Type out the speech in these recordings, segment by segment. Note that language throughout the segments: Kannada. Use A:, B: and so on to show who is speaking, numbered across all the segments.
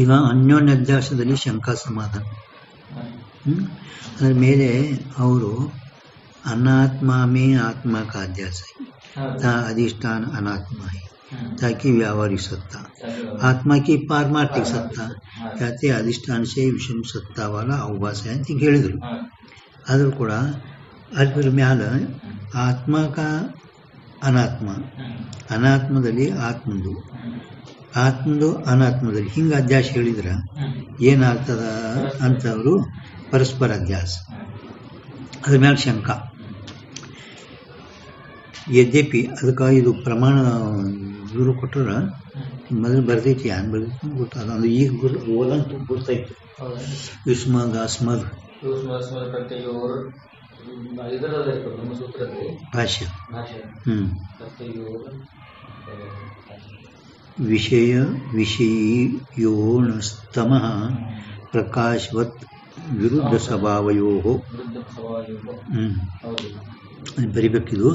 A: ಈಗ ಅನ್ಯೋನ್ಯ ಅಧ್ಯಾಸದಲ್ಲಿ ಶಂಕಾ ಸಮಾಧಾನ. ಅದರ ಮೇಲೆ ಅವರು अनात्मा में आत्मा का अध्यास है, ता अधिष्ठान अनात्मा है, ताकि व्यावहारिक सत्ता, आत्मा की पारमार्थिक सत्ता कहते अधिष्ठान से विषम सत्ता वाला अवभास है ಅಂತ ಹೇಳಿದರು. ಆದರೂ ಕೂಡ ಅದರ ಮ್ಯಾಲ ಆತ್ಮ ಕಾ ಅನಾತ್ಮ, ಅನಾತ್ಮದಲ್ಲಿ ಆತ್ಮದು, ಆತ್ಮದು ಅನಾತ್ಮದಲ್ಲಿ ಹಿಂಗೆ ಅಧ್ಯಾಸ ಹೇಳಿದ್ರೆ ಏನಾಗ್ತದ ಅಂತ ಅವರು ಪರಸ್ಪರ ಅಧ್ಯಾಸ. ಅದ್ರ ಮೇಲೆ ಶಂಕ. ಯದ್ಯಪಿ ಅದಕ್ಕೆ ಇದು ಪ್ರಮಾಣ ಇವರು ಕೊಟ್ಟರೆ ಮೊದಲು ಬರ್ತೈತಿ, ಏನು ಬರ್ತೈತಿ ಗೊತ್ತಾಗ ಅದು ಈಗ ಓದಂತೂ ಗುರ್ತಾಯ್ತು. ಯುಸ್ಮದ್ ಅಸ್ಮದ್ ಭಾಷ್ಯ. ವಿಷಯ ವಿಷಯೋಣಸ್ತಮಃ ಪ್ರಕಾಶವತ್ ವಿರುದ್ಧ ಸ್ವಭಾವಯೋ ಬರಿಬೇಕಿದು.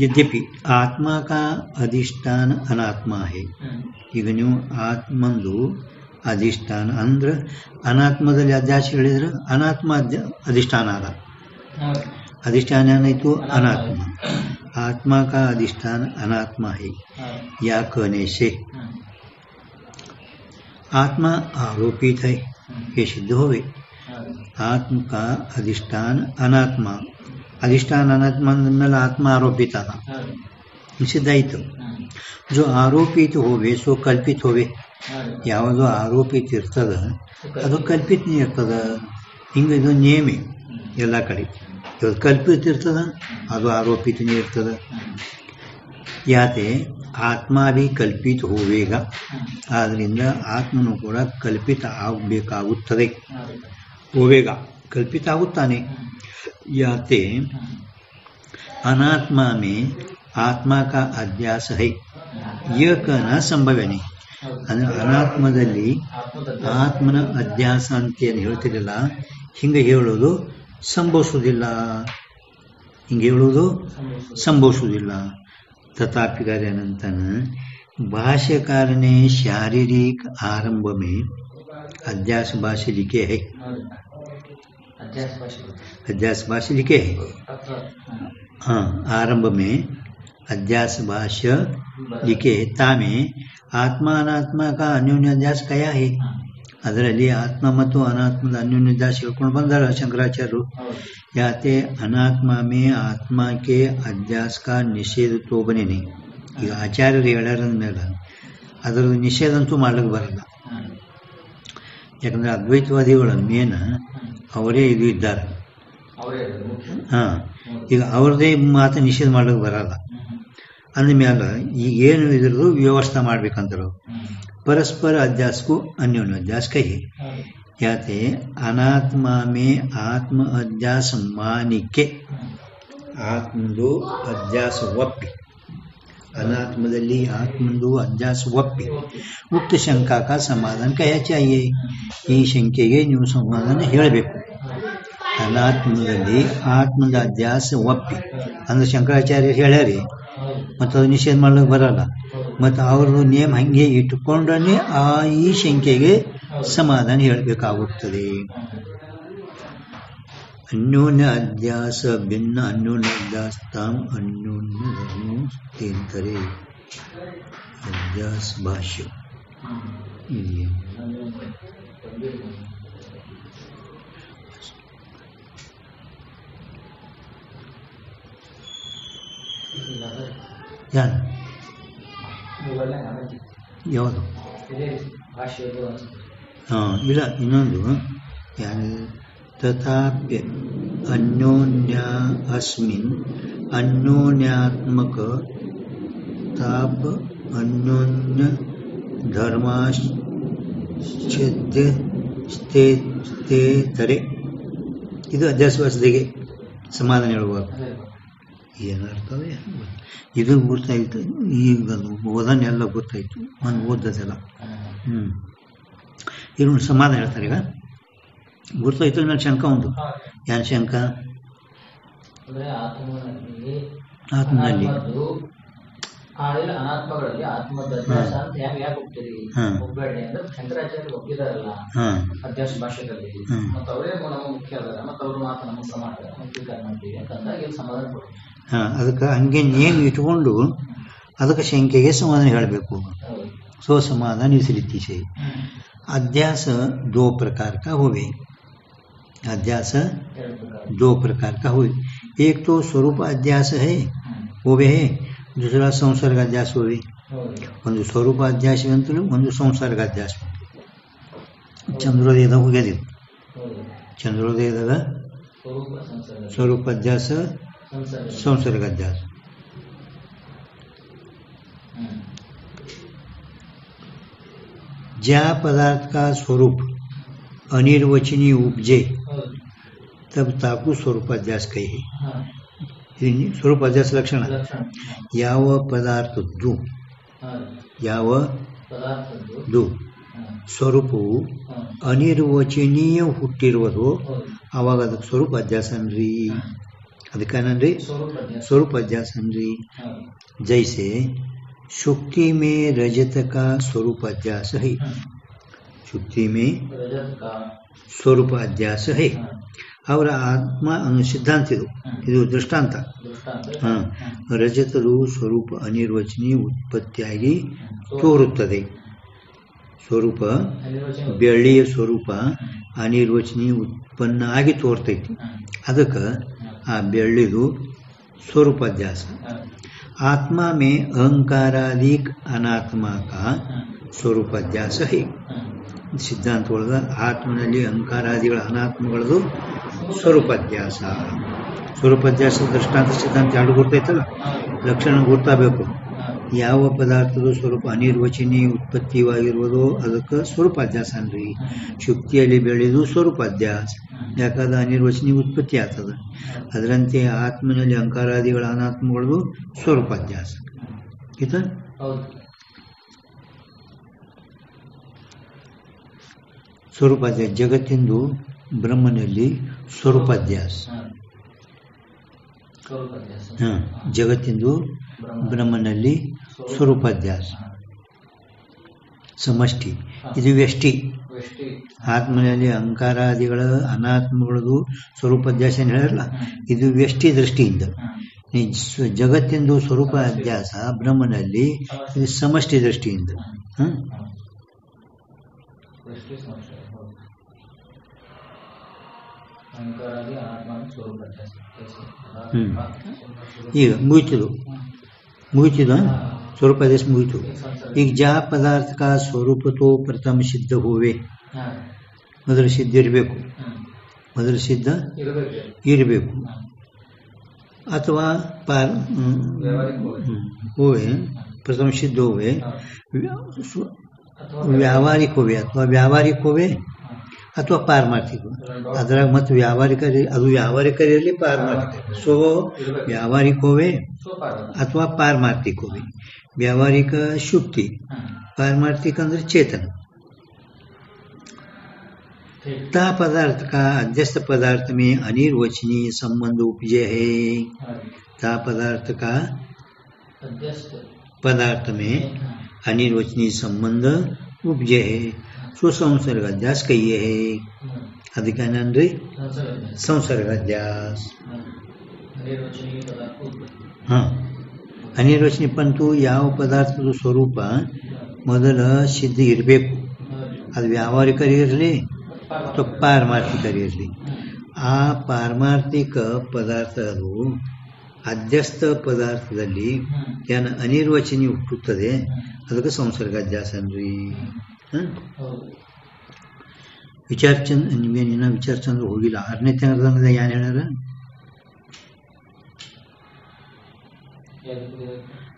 A: ಯದ್ಯಪಿ ಆತ್ಮ ಕಾ ಅಧಿಷ್ಠಾನ ಅನಾತ್ಮ ಹೇ. ಈಗ ನೀವು ಆತ್ಮಂದು ಅಧಿಷ್ಠಾನ ಅಂದ್ರೆ ಅನಾತ್ಮದಲ್ಲಿ ಅಧ್ಯಾಸ ಹೇಳಿದ್ರೆ ಅನಾತ್ಮ ಅಧಿಷ್ಠಾನ ಅದ, ಅಧಿಷ್ಠಾನ ಏನಾಯ್ತು ಅನಾತ್ಮ. ಆತ್ಮ ಕಾ ಅಧಿಷ್ಠಾನ ಅನಾತ್ಮ ಹೇ या कहने से आत्मा आरोपित है ये सिद्ध होवे. आत्म का अधिष्ठान अनात्मा, अधिष्ठान अनात्मा ಮೇಲೆ ಆತ್ಮ ಆರೋಪಿತ ಅದ, ಸಿದ್ಧ ಆಯಿತು. जो आरोपित होवे सो कल्पित होवे. ಯಾವುದು ಆರೋಪಿತ ಇರ್ತದ ಅದು ಕಲ್ಪಿತನೇ ಇರ್ತದ. ಹಿಂಗೆ ಇದು ನೇಮಿ ಎಲ್ಲ ಕಡೆ. ಯಾವುದು ಕಲ್ಪಿತ ಇರ್ತದ ಅದು ಆರೋಪಿತನೇ ಇರ್ತದ. ಯಾತೆ ಆತ್ಮ भी ಕಲ್ಪಿತ ಹೋವೇಗ. ಆದ್ದರಿಂದ ಆತ್ಮನು ಕೂಡ ಕಲ್ಪಿತ ಆಗಬೇಕಾಗುತ್ತದೆ. ಹೋವೇಗ ಕಲ್ಪಿತ ಆಗುತ್ತಾನೆ. ಯಾತೆ ಅನಾತ್ಮ ಮೇ ಆತ್ಮ ಕಾ ಅಧ್ಯಾಸ ಹೈ ಯಹ कहना ಸಂಭವ नहीं. ಅಂದರೆ ಅನಾತ್ಮದಲ್ಲಿ ಆತ್ಮನ ಅಧ್ಯಾಸ ಅಂತ ಏನು ಹೇಳ್ತಿರಲಿಲ್ಲ, ಹಿಂಗೆ ಹೇಳೋದು ಸಂಭವಿಸುವುದಿಲ್ಲ. ಹಿಂಗೆ ಹೇಳೋದು ಸಂಭವಿಸುವುದಿಲ್ಲ. तथापि कार्यानंतन भाष्यकार ने शारीरिक आरंभ में अध्यास भाष्य लिखे है. अध्यास भाष्य लिखे है. हाँ, आरंभ में अध्यास भाष्य लिखे है. तामे आत्मा अनात्मा का अन्योन्य अध्यास कया है. ಅದರಲ್ಲಿ ಆತ್ಮ ಮತ್ತು ಅನಾತ್ಮದ ಅನ್ಯೋನ್ಯ ಅಧ್ಯಾಸ ಹೇಳ್ಕೊಂಡು ಬಂದಾರ ಶಂಕರಾಚಾರ್ಯರು. ಯಾತೆ ಅನಾತ್ಮ ಮೇ ಆತ್ಮಕ್ಕೆ ಅಧ್ಯಾಸ ಕಾ ನಿಷೇಧ ತೋ ಬನೆ नहीं. ಈಗ ಆಚಾರ್ಯರು ಹೇಳ್ಯಾರ ಮೇಲೆ ಅದರ ನಿಷೇಧ ಅಂತೂ ಮಾಡ್ಲಿಕ್ಕೆ ಬರಲ್ಲ. ಯಾಕಂದ್ರೆ ಅದ್ವೈತವಾದಿಗಳ ಮೇನ್ ಅವರೇ ಇದು ಇದ್ದಾರೆ. ಈಗ ಅವ್ರದೇ ಮಾತು ನಿಷೇಧ ಮಾಡ್ಲಿಕ್ಕೆ ಬರಲ್ಲ. ಅಂದಮೇಲೆ ಈಗ ಏನು ಇದ್ರದ್ದು ವ್ಯವಸ್ಥೆ ಮಾಡ್ಬೇಕಂತಾರೆ. परस्पर अध्यास को अन्योन्य अध्यास कहिए. याते अनात्मा में आत्म अध्यास मानिके आत्मदो अध्यास वप्पि, अनात्मदली आत्मदो अध्यास वप्पि उक्त शंका का समाधान कह चाहिए. ಈ ಶಂಕೆಗೆ ನೀವು ಸಮಾಧಾನ ಹೇಳಬೇಕು. ಅನಾತ್ಮದಲ್ಲಿ ಆತ್ಮದ ಅಧ್ಯಾಸ ಒಪ್ಪಿ ಅಂದ್ರೆ ಶಂಕರಾಚಾರ್ಯ ಹೇಳ್ಯಾರಿ, ಮತ್ತು ಅದು ನಿಷೇಧ ಮಾಡ್ಲಿಕ್ಕೆ ಬರಲ್ಲ. ಮತ್ತು ಅವ್ರದ್ದು ನೇಮ್ ಹಂಗೆ ಇಟ್ಟುಕೊಂಡ್ರೆ ಈ ಶಂಕೆಗೆ ಸಮಾಧಾನ ಹೇಳಬೇಕಾಗುತ್ತದೆ. ಅನ್ಯೋನ್ಯ ಅಧ್ಯಾಸ ಭಿನ್ನ ಅನ್ಯೋನ್ಯ ಅಧ್ಯಾಸ ತಾಮ್ ಅನ್ಯೋನ್ಯ ಧರ್ಮೋಸ್ತೇಂತರೆ ಅಧ್ಯಾಸ ಭಾಷ್ಯ. ಯಾರು ಯಾವುದು ಇಲ್ಲ ಇನ್ನೊಂದು ತಥಾಪ್ಯ ಅನ್ಯೋನ್ಯ ಅಸ್ಮಿನ್ ಅನ್ಯೋನ್ಯಾತ್ಮಕ ತಾಪ ಅನ್ಯೋನ್ಯ ಧರ್ಮಾಶ್ಚೇತರೆ. ಇದು ಅಧ್ಯಾಸವಾಸದಿಗೆ ಸಮಾಧಾನ ಹೇಳುವಾಗ ಏನಾಗ್ತದೆ ಇದು ಗೊತ್ತಾಯ್ತು. ಈಗ ಓದನ್ನೆಲ್ಲ ಗೊತ್ತಾಯ್ತು, ನಾನು ಓದದೆಲ್ಲ. ಇದು ಸಮಾಧಾನ ಹೇಳ್ತಾರೆ. ಈಗ ಗೊತ್ತಾಯ್ತು ಮೇಲೆ ಶಂಕ ಒಂದು. ಏನು ಶಂಕ? ಆತ್ಮನಲ್ಲಿ
B: ಅನಾತ್ಮಗಳಲ್ಲಿ ಆತ್ಮದ ಅಧ್ಯಾಸ ಅಂತ ಯಾಕೆ ಹೋಗ್ತೀರಿ ಹೋಗ್ಬೇಡಿ ಅಂದ್ರೆ ಶಂಕರಾಚಾರ್ಯ ಒಪ್ಪಿದಾರಲ್ಲ ಅಧ್ಯಾಸ ಭಾಷೆಗಳಲ್ಲಿ, ಮತ್ತೆ ಅವರೇ ನಮ್ಮ ಮುಖ್ಯ ಅದಾರ, ಮತ್ತೆ ಅವ್ರ ಮಾತು ನಮ್ಮ ಸಮಾಜ ಸ್ವೀಕಾರ ಮಾಡ್ತೀವಿ ಅಂತಂದಾಗ ಇಲ್ಲಿ ಸಮಾಧಾನ ಕೊಡ್ತೀವಿ.
A: ಅದಕ್ಕೆ ಹಂಗೆ ನೇಮ್ ಇಟ್ಕೊಂಡು ಅದಕ್ಕೆ ಶಂಕೆಗೆ ಸಮಾಧಾನ ಹೇಳಬೇಕು. सो समाधान इस रीति से अध्यास दो प्रकार का हुए, अध्यास दो प्रकार का हुए, एक तो स्वरूप अध्यास है वो भी है, दूसरा संसर्ग अध्यास हुए. ಒಂದು ಸ್ವರೂಪ ಅಧ್ಯಾಸ ಅಂತಲೂ ಒಂದು ಸಂಸರ್ಗ ಅಧ್ಯಾಸ. ಚಂದ್ರೋದಯದಾಗ ಹೋಗ್ಯದಿತ್ತು, ಚಂದ್ರೋದಯದಾಗ ಸ್ವರೂಪ ಅಧ್ಯಾಸ ಸಂಸರ್ಗ ಅಧ್ಯಾಸ. ज्या पदार्थ का स्वरूप अनिर्वचनीय उपजे तब ताकू स्वरूपाध्यास कही. स्वरूपाध्यास लक्षण ಯಾವ ಪದಾರ್ಥದ್ದು ಸ್ವರೂಪವು ಅನಿರ್ವಚನೀಯ ಹುಟ್ಟಿರುವುದು ಅವಾಗ ಅದಕ್ಕೆ ಸ್ವರೂಪ ಅಧ್ಯಾಸ ಅನ್ರಿ. ಅದಕ್ಕೇನನ್ರಿ ಸ್ವರೂಪ ಅಧ್ಯಾಸ ಅನ್ರಿ. जैसे शुक्ति में रजत का स्वरूप अध्यास है, शुक्ति में स्वरूप अध्यास है. ಅವರ ಆತ್ಮ ಸಿದ್ಧಾಂತ ಇದು ದೃಷ್ಟಾಂತ. ರಜತದು ಸ್ವರೂಪ ಅನಿರ್ವಚನೀಯ ಉತ್ಪತ್ತಿಯಾಗಿ ತೋರುತ್ತದೆ. ಸ್ವರೂಪ ಬೆಳ್ಳಿಯ ಸ್ವರೂಪ ಅನಿರ್ವಚನೀಯ ಉತ್ಪನ್ನ ಆಗಿ ತೋರ್ತೈತಿ. ಅದಕ್ಕೆ ಆ ಬೆಳ್ಳಿದು स्वरूप अध्यास. आत्मा में अहंकारादिक अनात्मा का स्वरूप अध्यास है. ಸಿದ್ಧಾಂತ ಒಳಗ ಆತ್ಮನಲ್ಲಿ ಅಹಂಕಾರಾದಿಗಳ ಅನಾತ್ಮಗಳದು ಸ್ವರೂಪಾಧ್ಯಾಸ. ಸ್ವರೂಪಾಧ್ಯಾಸ ದೃಷ್ಟಾಂತ ಸಿದ್ಧಾಂತ ಎರಡು ಗುರ್ತೈತಲ್ಲ, ಲಕ್ಷಣ ಗುರ್ತಾಗಬೇಕು. ಯಾವ ಪದಾರ್ಥದ ಸ್ವರೂಪ ಅನಿರ್ವಚನೀಯ ಉತ್ಪತ್ತಿವಾಗಿರುವುದೋ ಅದಕ್ಕೆ ಸ್ವರೂಪಾಧ್ಯಾಸ ಅನ್ರಿ. ಶುಕ್ತಿಯಲ್ಲಿ ಬೆಳೆದು ಸ್ವರೂಪಾಧ್ಯಾಸ, ಯಾಕಂದ್ರೆ ಅನಿರ್ವಚನೀಯ ಉತ್ಪತ್ತಿ ಆಗ್ತದೆ. ಅದರಂತೆ ಆತ್ಮನಲ್ಲಿ ಅಹಂಕಾರಾದಿಗಳ ಅನಾತ್ಮಗಳದು ಸ್ವರೂಪಾಧ್ಯಾಸ. ಆಯ್ತ? ಸ್ವರೂಪಾಧ್ಯಾಸ ಜಗತ್ತಿಂದು ಬ್ರಹ್ಮನಲ್ಲಿ ಸ್ವರೂಪಾಧ್ಯಾಸ. ಜಗತ್ತಿಂದು ಬ್ರಹ್ಮನಲ್ಲಿ ಸ್ವರೂಪಾಧ್ಯಾಸ ಸಮಷ್ಟಿ. ಇದು ವ್ಯಷ್ಟಿ. ಆತ್ಮನಲ್ಲಿ ಅಹಂಕಾರಾದಿಗಳ ಅನಾತ್ಮಗಳದು ಸ್ವರೂಪಾಧ್ಯಾಸ ಹೇಳಿರಲ್ಲ, ಇದು ವ್ಯಷ್ಟಿ ದೃಷ್ಟಿಯಿಂದ. ಜಗತ್ತಿಂದು ಸ್ವರೂಪ ಅಧ್ಯಾಸ ಬ್ರಹ್ಮನಲ್ಲಿ ಇದು ಸಮಷ್ಟಿ ದೃಷ್ಟಿಯಿಂದ. ಈಗ ಮುಗಿತಿದ ಸ್ವರೂಪಾದೇಶ ಮುಗಿತು. ಈಗ ಜಾ ಪದಾರ್ಥ ಕಾ ಸ್ವರೂಪ ತೋ ಪ್ರಥಮ ಸಿದ್ಧ ಹೋವೆ, ಮೊದಲು ಸಿದ್ಧ ಇರಬೇಕು, ಮೊದಲು ಸಿದ್ಧ ಇರಬೇಕು. ಅಥವಾ ಹೋವೆ ಪ್ರಥಮ ಸಿದ್ಧ ಹೋವೆ, ವ್ಯಾವಹಾರಿಕ ಹೋವೆ ಅಥವಾ ವ್ಯಾವಹಾರಿಕ ಹೋವೆ ಅಥವಾ ಪಾರಮಾರ್ಥಿಕ. ಅದ್ರಾಗ ಮತ್ತು ವ್ಯಾವಹಾರಿಕ, ಅದು ವ್ಯಾವಹಾರಿಕರಿರಲಿ ಪಾರಮಾರ್ಥಿಕ. ಸೊ ವ್ಯಾವಹಾರಿಕ ಹೋವೆ ಅಥವಾ ಪಾರಮಾರ್ಥಿಕ ಹೋವೆ. ವ್ಯಾವಹಾರಿಕ ಶುಕ್ತಿ, पारमार्थिक अंदर चेतन. ता पदार्थ का अध्यस्त पदार्थ में अनिर्वचनीय संबंध उपजे है. ता पदार्थ का पदार्थ में अनिर्वचनीय संबंध उपजे है. सुसंसर्ग अध्यास कहिए है. अधिकानंद्री संसर्ग अध्यास. हाँ, अनिर्वचनीय पंतु ಯಾವ ಪದಾರ್ಥದ ಸ್ವರೂಪ ಮೊದಲ ಸಿದ್ಧ ಇರಬೇಕು. ಅದು ವ್ಯಾವಹಾರಿಕರಿರಲಿ ಅಥವಾ ಪಾರಮಾರ್ಥಿಕರಿರಲಿ. ಆ ಪಾರಮಾರ್ಥಿಕ ಪದಾರ್ಥ ಅದು ಅಧ್ಯಸ್ಥ ಪದಾರ್ಥದಲ್ಲಿ ಏನು ಅನಿರ್ವಚನೀಯ ಹುಟ್ಟುತ್ತದೆ, ಅದಕ್ಕೆ ಸಂಸರ್ಗ ಅಧ್ಯಾಸ ಅನ್ರಿ. ವಿಚಾರ ಚಂದ್ರ ನಿಮ್ಗೇನಿನ್ನ ವಿಚಾರ ಚಂದ್ರ ಹೋಗಿಲ್ಲ. 6ನೇ ತಿಂಗಳದಾಗ ಏನು ಹೇಳ್ಯಾರ?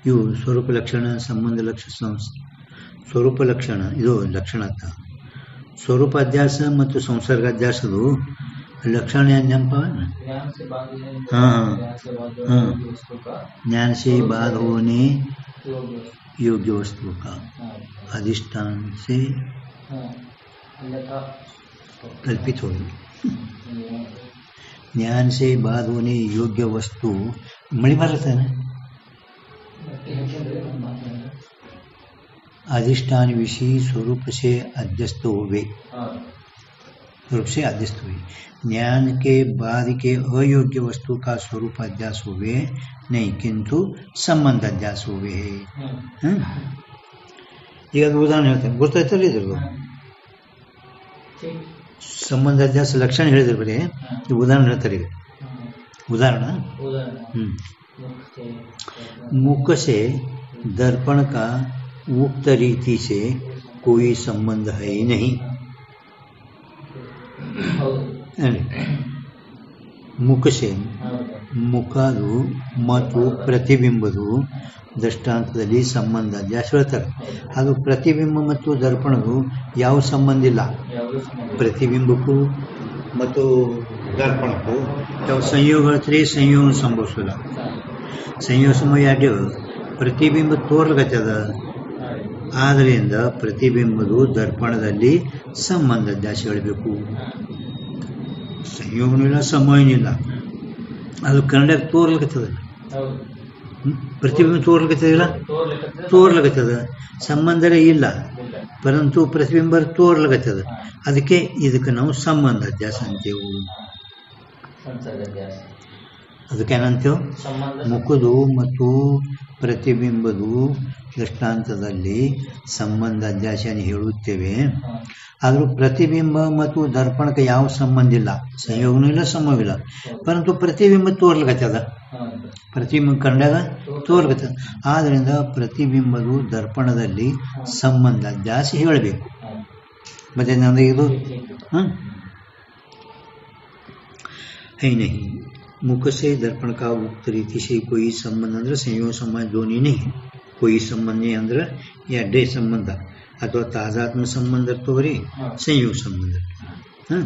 A: ಇವು ಸ್ವರೂಪ ಲಕ್ಷಣ, ಸಂಬಂಧ ಲಕ್ಷಣ, ಸ್ವರೂಪ ಲಕ್ಷಣ ಇದು ಲಕ್ಷಣ. ಸ್ವರೂಪ ಅಧ್ಯಾಸ ಮತ್ತು ಸಂಸರ್ಗ ಅಧ್ಯಾಸದು लक्षण नेनप ज्ञान से बाद होने योग्य वस्तु का अधिष्ठान से कल्पित होगी. ज्ञान से बाद होने योग्य वस्तु मणि बरते अधिष्ठान विषय स्वरूप से अध्यस्त हुए, स्वरूप से अध्यस्त हुए। ज्ञान के बाद के अयोग्य वस्तु का स्वरूप अध्यास हुए नहीं, किंतु संबंध अध्यास हुए है। ಈಗ ಅದು ಉದಾಹರಣೆ ಹೇಳ್ತೇನೆ, ಗೊತ್ತಾಯ್ತಲ್ಲ ಇದ್ರದ್ದು ಸಂಬಂಧ ಅಧ್ಯಾಸ ಲಕ್ಷಣ ಹೇಳಿದ್ರೆ ಬರೀ ಈ ಉದಾಹರಣೆ ಹೇಳ್ತಾರೆ. ಈಗ उदाहरण मुख से दर्पण का उक्त रीति से कोई संबंध है ही नहीं। मुख से ಮುಖದು ಮತ್ತು ಪ್ರತಿಬಿಂಬದು ದೃಷ್ಟಾಂತದಲ್ಲಿ ಸಂಬಂಧ ಅಧ್ಯಾಸ ಹೇಳ್ತಾರೆ. ಅದು ಪ್ರತಿಬಿಂಬ ಮತ್ತು ದರ್ಪಣದು ಯಾವ ಸಂಬಂಧ ಇಲ್ಲ. ಪ್ರತಿಬಿಂಬಕ್ಕೂ ಮತ್ತು ದರ್ಪಣಕ್ಕೂ ಯಾವ ಸಂಯೋಗ ಹೇಳ್ತಾರೆ, ಸಂಯೋಗ ಸಂಭವಿಸಲ್ಲ. ಸಂಯೋಗ ಸಮಯ ಅಡ್ಡ ಪ್ರತಿಬಿಂಬ ತೋರ್ಲಕತ್ತದ, ಆದ್ದರಿಂದ ಪ್ರತಿಬಿಂಬದು ದರ್ಪಣದಲ್ಲಿ ಸಂಬಂಧ ಅಧ್ಯಾಸ ಹೇಳಬೇಕು. ಸಂಯೋಗನೂ ಇಲ್ಲ, ಸಮಯನೂ ಇಲ್ಲ, ಅದು ಕನ್ನಡಕ್ಕೆ ತೋರ್ಲಕತ್ತದ. ಪ್ರತಿಬಿಂಬ ತೋರ್ಲಕತ್ತದಿಲ್ಲ, ತೋರ್ಲಕತ್ತದ, ಸಂಬಂಧನೇ ಇಲ್ಲ, ಪರಂತು ಪ್ರತಿಬಿಂಬ ತೋರ್ಲಕತ್ತದ. ಅದಕ್ಕೆ ಇದಕ್ಕೆ ನಾವು ಸಂಬಂಧ ಅಧ್ಯಾಸ ಅಂತೇವು. ಅದಕ್ಕೇನಂತೇವು, ಮುಖದು ಮತ್ತು ಪ್ರತಿಬಿಂಬದು ದೃಷ್ಟಾಂತದಲ್ಲಿ ಸಂಬಂಧ ಅಧ್ಯಾಸ ಹೇಳುತ್ತೇವೆ. ಆದರೂ ಪ್ರತಿಬಿಂಬ ಮತ್ತು ದರ್ಪಣಕ್ಕೆ ಯಾವ ಸಂಬಂಧ ಇಲ್ಲ, ಸಂಯೋಗನೂ ಇಲ್ಲ, ಸಮವಿಲ್ಲ, ಪರಂತು ಪ್ರತಿಬಿಂಬ ತೋರ್ಲಕತ್ತದ. ಪ್ರತಿಬಿಂಬ ಕಂಡಾಗ ತೋರ್ಲಕತ್ತದ, ಆದ್ದರಿಂದ ಪ್ರತಿಬಿಂಬದು ದರ್ಪಣದಲ್ಲಿ ಸಂಬಂಧ ಅಧ್ಯಾಸ ಹೇಳಬೇಕು. ಮತ್ತೆ ನಂದು ಇದು है नहीं। मुख से दर्पण का उक्त रीति से कोई संबंध ಅಂದ್ರೆ ಸಂಯೋಗ ಸಂಬಂಧ दोनों नहीं है। कोई संबंध नहीं ಅಂದ್ರೆ ಎರಡೇ ಸಂಬಂಧ, ಅಥವಾ ತಾದಾತ್ಮ್ಯ ಸಂಬಂಧ ಇರ್ತವ್ರಿ, ಸಂಯೋಗ ಸಂಬಂಧ.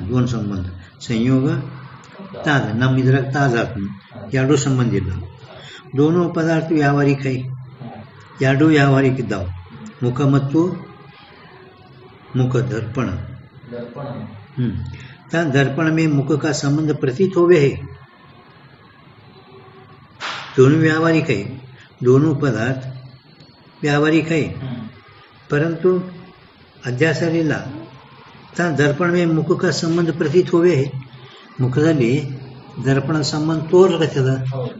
A: दोन ಸಂಬಂಧ, ಸಂಯೋಗ ತಾದ. ನಮ್ಮ ಇದ್ರಾಗ ತಾದಾತ್ಮ್ಯ ಎರಡೂ ಸಂಬಂಧ ಇಲ್ಲ. दोनों ಪದಾರ್ಥ ವ್ಯಾವಹಾರಿಕ, ಎರಡೂ ವ್ಯಾವಹಾರಿಕ ಇದ್ದಾವೆ. ಮುಖ ಮತ್ತು मुख दर्पण, दर्पण में मुख का संबंध प्रतीत होवे है। दोनों व्यावहारिक है, दोनों पदार्थ व्यावहारिक है, परंतु अध्यासरिಲ್ಲ. दर्पण में मुख का संबंध प्रतीत होवे है. ಮುಖದಲ್ಲಿ ದರ್ಪಣ ಸಂಬಂಧ ತೋರ್ಲಕತ್ತದ,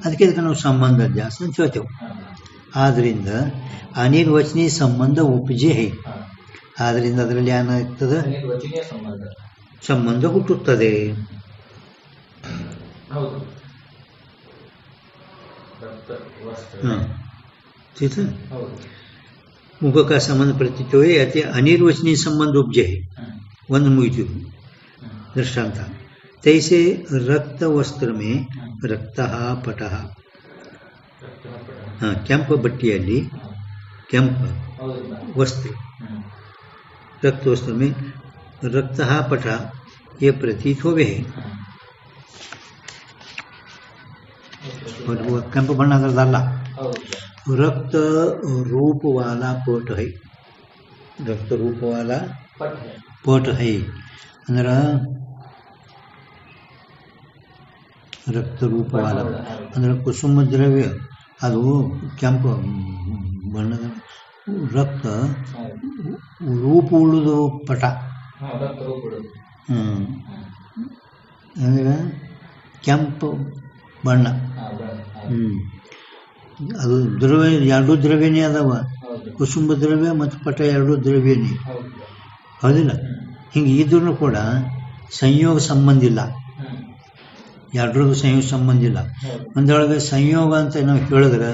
A: ಅದಕ್ಕೆ ಇದಕ್ಕೆ ನಾವು ಸಂಬಂಧ ಅಧ್ಯಾಸ ಅಂತ ಹೇಳ್ತೇವೆ. ಆದ್ದರಿಂದ ಅನಿರ್ವಚನೀಯ ಸಂಬಂಧ ಉಪಜೆ ಹೈ. ಆದ್ದರಿಂದ ಅದರಲ್ಲಿ ಏನಾಗ್ತದೆ, ಸಂಬಂಧ ಹುಟ್ಟುತ್ತದೆ. मुख का संबंध प्रतीत हुए अति अनिर्वचनीय संबंध उपजे है. ಒಂದು ಮುಗಿತು ದೃಷ್ಟಾಂತ. तैसे रक्त वस्त्र में रक्तः पटः, ಕೆಂಪ ಬಟ್ಟೆಯಲ್ಲಿ ಕೆಂಪ वस्त्र, रक्त वस्त्र में रक्तः पटः ये प्रतीत होवे है. ಕೆಂಪು ಬಣ್ಣದಲ್ಲ, रक्त रूप वाला पट है. रक्त रूप वाला पट है अंदर रक्त रूप वाला अंदर कुसुम द्रव्य, ಅದು ಕೆಂಪು ಬಣ್ಣದ ರಕ್ತ ರೂಪ ಉಳಿದು ಪಟ. ಅಂದ್ರೆ ಕೆಂಪು ಬಣ್ಣ. ಅದು ದ್ರವ್ಯ, ಎರಡೂ ದ್ರವ್ಯನೇ ಅದಾವ. ಕುಸುಂಬ ದ್ರವ್ಯ ಮತ್ತು ಪಟ ಎರಡೂ ದ್ರವ್ಯನೇ, ಹೌದಿಲ್ಲ? ಹಿಂಗೆ ಇದ್ರೂ ಕೂಡ ಸಂಯೋಗ ಸಂಬಂಧ ಇಲ್ಲ, ಎರಡರದ್ದು ಸಂಯೋಗ ಸಂಬಂಧ ಇಲ್ಲ. ಒಂದೊಳಗೆ ಸಂಯೋಗ ಅಂತ ನಾವು ಹೇಳಿದ್ರೆ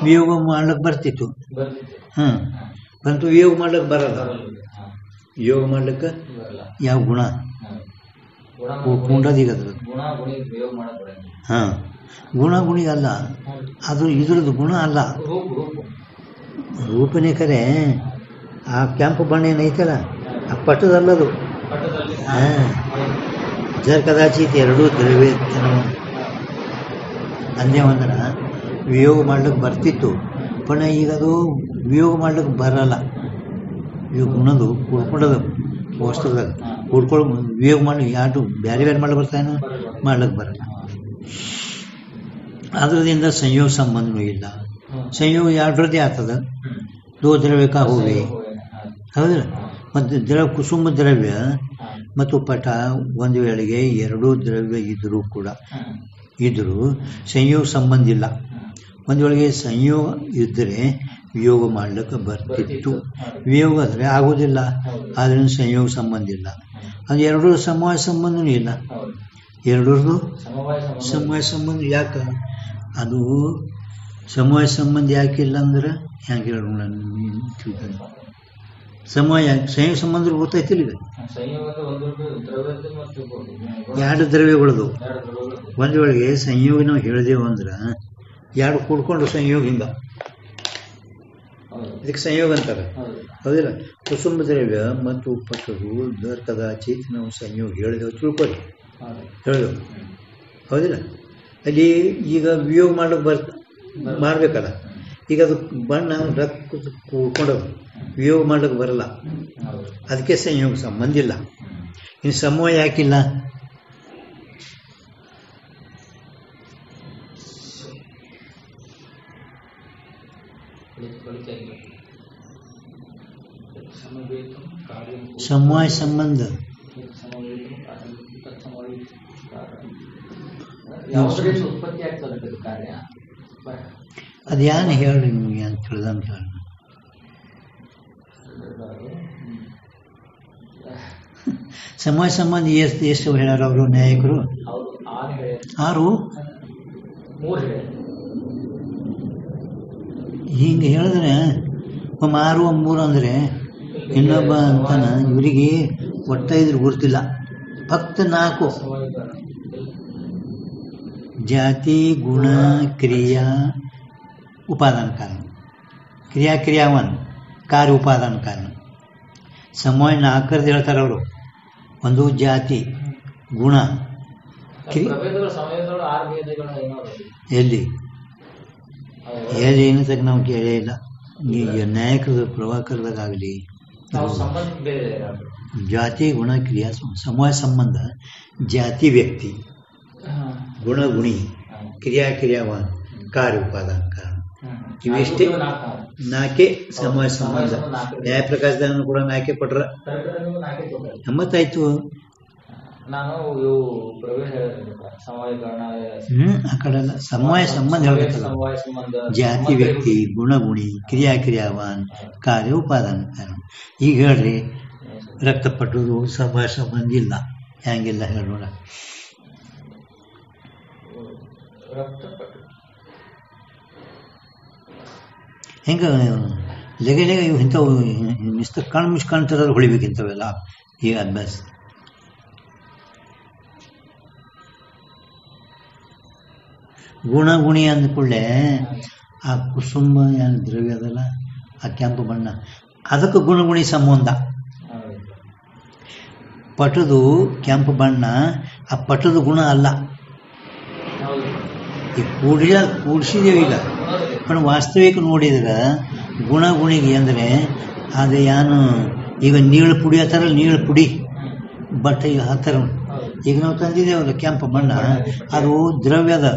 A: ವಿಯೋಗ ಮಾಡ್ಲಿಕ್ಕೆ ಬರ್ತಿತ್ತು, ಪರಂತು ವಿಯೋಗ ಮಾಡ್ಲಿಕ್ಕೆ ಬರಲ್ಲ. ಯೋಗ ಮಾಡ್ಲಿಕ್ಕೆ ಯಾವ ಗುಣ ಕುಂಡದೀಗ ಗುಣ ಗುಣಿಗಲ್ಲ, ಅದು ಇದ್ರದ್ದು ಗುಣ ಅಲ್ಲ, ರೂಪನೇ ಕರೆ. ಆ ಕೆಂಪು ಬಣ್ಣ ಏನೈತಲ್ಲ ಆ ಪಟದಲ್ಲದು. ಜರ್ ಕದಾಚಿತ್ ಎರಡೂ ದ್ರವ್ಯ ಅಂದೇ ಒಂದರ ವಿಯೋಗ ಮಾಡ್ಲಿಕ್ಕೆ ಬರ್ತಿತ್ತು, ಪಣ ಈಗ ಅದು ವಿಯೋಗ ಮಾಡ್ಲಿಕ್ಕೆ ಬರಲ್ಲ. ಇವು ಗುಣದು ಕುಡ್ಕೊಂಡದ ವಸ್ತುದಾಗ ಕುಡ್ಕೊಳ್ಳೋ ವಿಯೋಗ ಮಾಡಿ ಯಾರು ಬೇರೆ ಬೇರೆ ಮಾಡ್ಲಿಕ್ಕೆ ಬರ್ತಾನೆ, ಮಾಡ್ಲಿಕ್ಕೆ ಬರಲ್ಲ. ಅದರಿಂದ ಸಂಯೋಗ ಸಂಬಂಧವೂ ಇಲ್ಲ. ಸಂಯೋಗ ಎರಡರದ್ದೇ ಆಗ್ತದ. ದೋ ದ್ರವ್ಯಕ ಹೋಗಿ ಹೌದಿಲ್ಲ. ಮತ್ತು ಕುಸುಮ ದ್ರವ್ಯ ಮತ್ತು ಪಟ ಒಂದು ವೇಳೆಗೆ ಎರಡೂ ದ್ರವ್ಯ ಇದ್ರೂ ಸಂಯೋಗ ಸಂಬಂಧ ಇಲ್ಲ. ಒಂದು ವೇಳೆಗೆ ಸಂಯೋಗ ಇದ್ದರೆ ವಿಯೋಗ ಮಾಡ್ಲಿಕ್ಕೆ ಬರ್ತಿತ್ತು. ವಿಯೋಗ ಆದರೆ ಆಗೋದಿಲ್ಲ, ಆದ್ರಿಂದ ಸಂಯೋಗ ಸಂಬಂಧ ಇಲ್ಲ. ಅದು ಎರಡೂ ಸಮವಾಯ ಸಂಬಂಧನೂ ಇಲ್ಲ. ಎರಡರದು ಸಮವಾಯ ಸಂಬಂಧ ಯಾಕೆ? ಅದು ಸಮವಾಯ ಸಂಬಂಧ ಯಾಕಿಲ್ಲ ಅಂದ್ರೆ ಹೆಂಗೆ ಹೇಳೋಣ? ಸಂಯೋಗ ಸಂಬಂಧ ಗೊತ್ತಾಯ್ತಿಲ್ಲ. ಈಗ ಎರಡು ದ್ರವ್ಯಗಳದು ಒಂದ್ ವೇಳೆಗೆ ಸಂಯೋಗ ನಾವು ಹೇಳಿದೆವು ಅಂದ್ರೆ ಎರಡು ಕೂಡ್ಕೊಂಡು ಸಂಯೋಗ ಹಿಂಗ, ಇದಕ್ಕೆ ಸಂಯೋಗ ಅಂತಾರೆ ಹೌದಿಲ್ಲ. ಕುಸುಮ ದ್ರವ್ಯ ಮತ್ತು ಪಟರು ಕದಾಚಿತ್ ನಾವು ಸಂಯೋಗ ಹೇಳಿದೆವು ತಿಳ್ಕೊಳ್ಳಿ, ಹೇಳಿದೆವು ಹೌದಿಲ್ಲ. ಅಲ್ಲಿ ಈಗ ವಿಯೋಗ ಮಾಡ್ಬೇಕಲ್ಲ. ಈಗ ಅದು ಬಣ್ಣ ರಕ್ತ ಕೂಡ್ಕೊಂಡವು, ವಿಯೋಗ ಮಾಡ್ಲಿಕ್ಕೆ ಬರಲ್ಲ, ಅದಕ್ಕೆ ಸಂಯೋಗ ಸಂಬಂಧ ಇಲ್ಲ. ಇನ್ನು ಸಮೂಹ ಯಾಕಿಲ್ಲ? ಸಮವಾಯ ಸಂಬಂಧ ಅದೇನು ಹೇಳ್ರಿ ನಿಮ್ಗೆ ಅಂತ ತಿಳಿದಂತ ಹೇಳಿ. ಸಮವಾಯ ಸಂಬಂಧ ಎಷ್ಟು ಹೇಳ್ಯಾರ ಅವರು ನ್ಯಾಯಿಕರು? 6 ಹಿಂಗೆ ಹೇಳಿದ್ರೆ 6 3 ಅಂದ್ರೆ ಇನ್ನೊಬ್ಬ ಅಂತಾನ ಇವರಿಗೆ ಒಟ್ಟ ಇದ್ರ ಗುರ್ತಿಲ್ಲ. ಫಕ್ತ 4 ಜಾತಿ ಗುಣ ಕ್ರಿಯಾ ಉಪಾದಾನ ಕಾರಣ, ಕ್ರಿಯಾವನ್ ಕಾರ್ಯ ಉಪಾದಾನ ಕಾರಣ. ಸಮವಾಯ 4 ಹೇಳ್ತಾರೆ ಅವರು. ಒಂದು ಜಾತಿ ಗುಣ ಎಲ್ಲಿ ಏನು ತಕ್ಕ ನಾವು ಕೇಳೇ ಇಲ್ಲ. ಈಗ ನ್ಯಾಯಕರದ ಪ್ರಭಾಕರದಾಗಲಿ ಜಾತಿ ಗುಣ ಕ್ರಿಯಾ ಸಮವಾಯ ಸಂಬಂಧ ಜಾತಿ ವ್ಯಕ್ತಿ, ಗುಣ ಗುಣಿ, ಕ್ರಿಯಾವಾನ್, ಕಾರ್ಯ ಉಪಾದಾನ ಕಾರಣ. ಇವಿಷ್ಟೇ 4 ಸಮವಾಯ ಸಂಬಂಧ. ನ್ಯಾಯ ಪ್ರಕಾಶದ ಕೂಡ 4 ಪಟ್ರ ಎಂಬತ್ತಾಯ್ತು. ಆ ಕಡೆ ಸಮವಾಯ ಸಂಬಂಧ ಹೇಳ್ಬೇಕಲ್ಲ. ಜಾತಿ ವ್ಯಕ್ತಿ, ಗುಣಗುಣಿ, ಕ್ರಿಯಾವಾನ್, ಕಾರ್ಯ ಉಪಾದಾನ ಕಾರಣ. ಈಗ ಹೇಳ್ರಿ, ರಕ್ತಪಟ್ಟುದು ಸಮವಾಯ ಸಂಬಂಧ ಇಲ್ಲ. ಹೆಂಗಿಲ್ಲ ಹೇಳೋಣ? ಹೆಂಗ ಲೆಗೆ ಇವು ಇಂಥವು ಕಣ್ಣು ಮುಚ್ಚಿ ಕಾಣ್ತಿರೋದು ಹೊಳಿಬೇಕು ಇಂಥವೆಲ್ಲ ಈಗ ಅಭ್ಯಾಸ. ಗುಣಗುಣಿ ಅಂದ್ಕೊಳ್ಳೆ ಆ ಕುಸುಮ ಏನು ದ್ರವ್ಯ ಅದಲ್ಲ, ಆ ಕೆಂಪು ಬಣ್ಣ, ಅದಕ್ಕೆ ಗುಣಗುಣಿ ಸಂಬಂಧ. ಪಟದು ಕೆಂಪು ಬಣ್ಣ ಆ ಪಟದ ಗುಣ ಅಲ್ಲ. ಈಗ ಕೂಡಿಸಿದೇವು ಈಗ, पण ವಾಸ್ತವಿಕ ನೋಡಿದ್ರೆ ಗುಣಗುಣಿಗೆ ಅಂದರೆ ಅದು ಏನು ಈಗ ನೀಳು ಪುಡಿ ಹತ್ತಾರ, ನೀಳು ಪುಡಿ ಬಟ್ ಈಗ ಹತ್ತಾರ. ಈಗ ನಾವು ತಂದಿದ್ದೇವಲ್ಲ ಕೆಂಪು ಬಣ್ಣ, ಅದು ದ್ರವ್ಯದ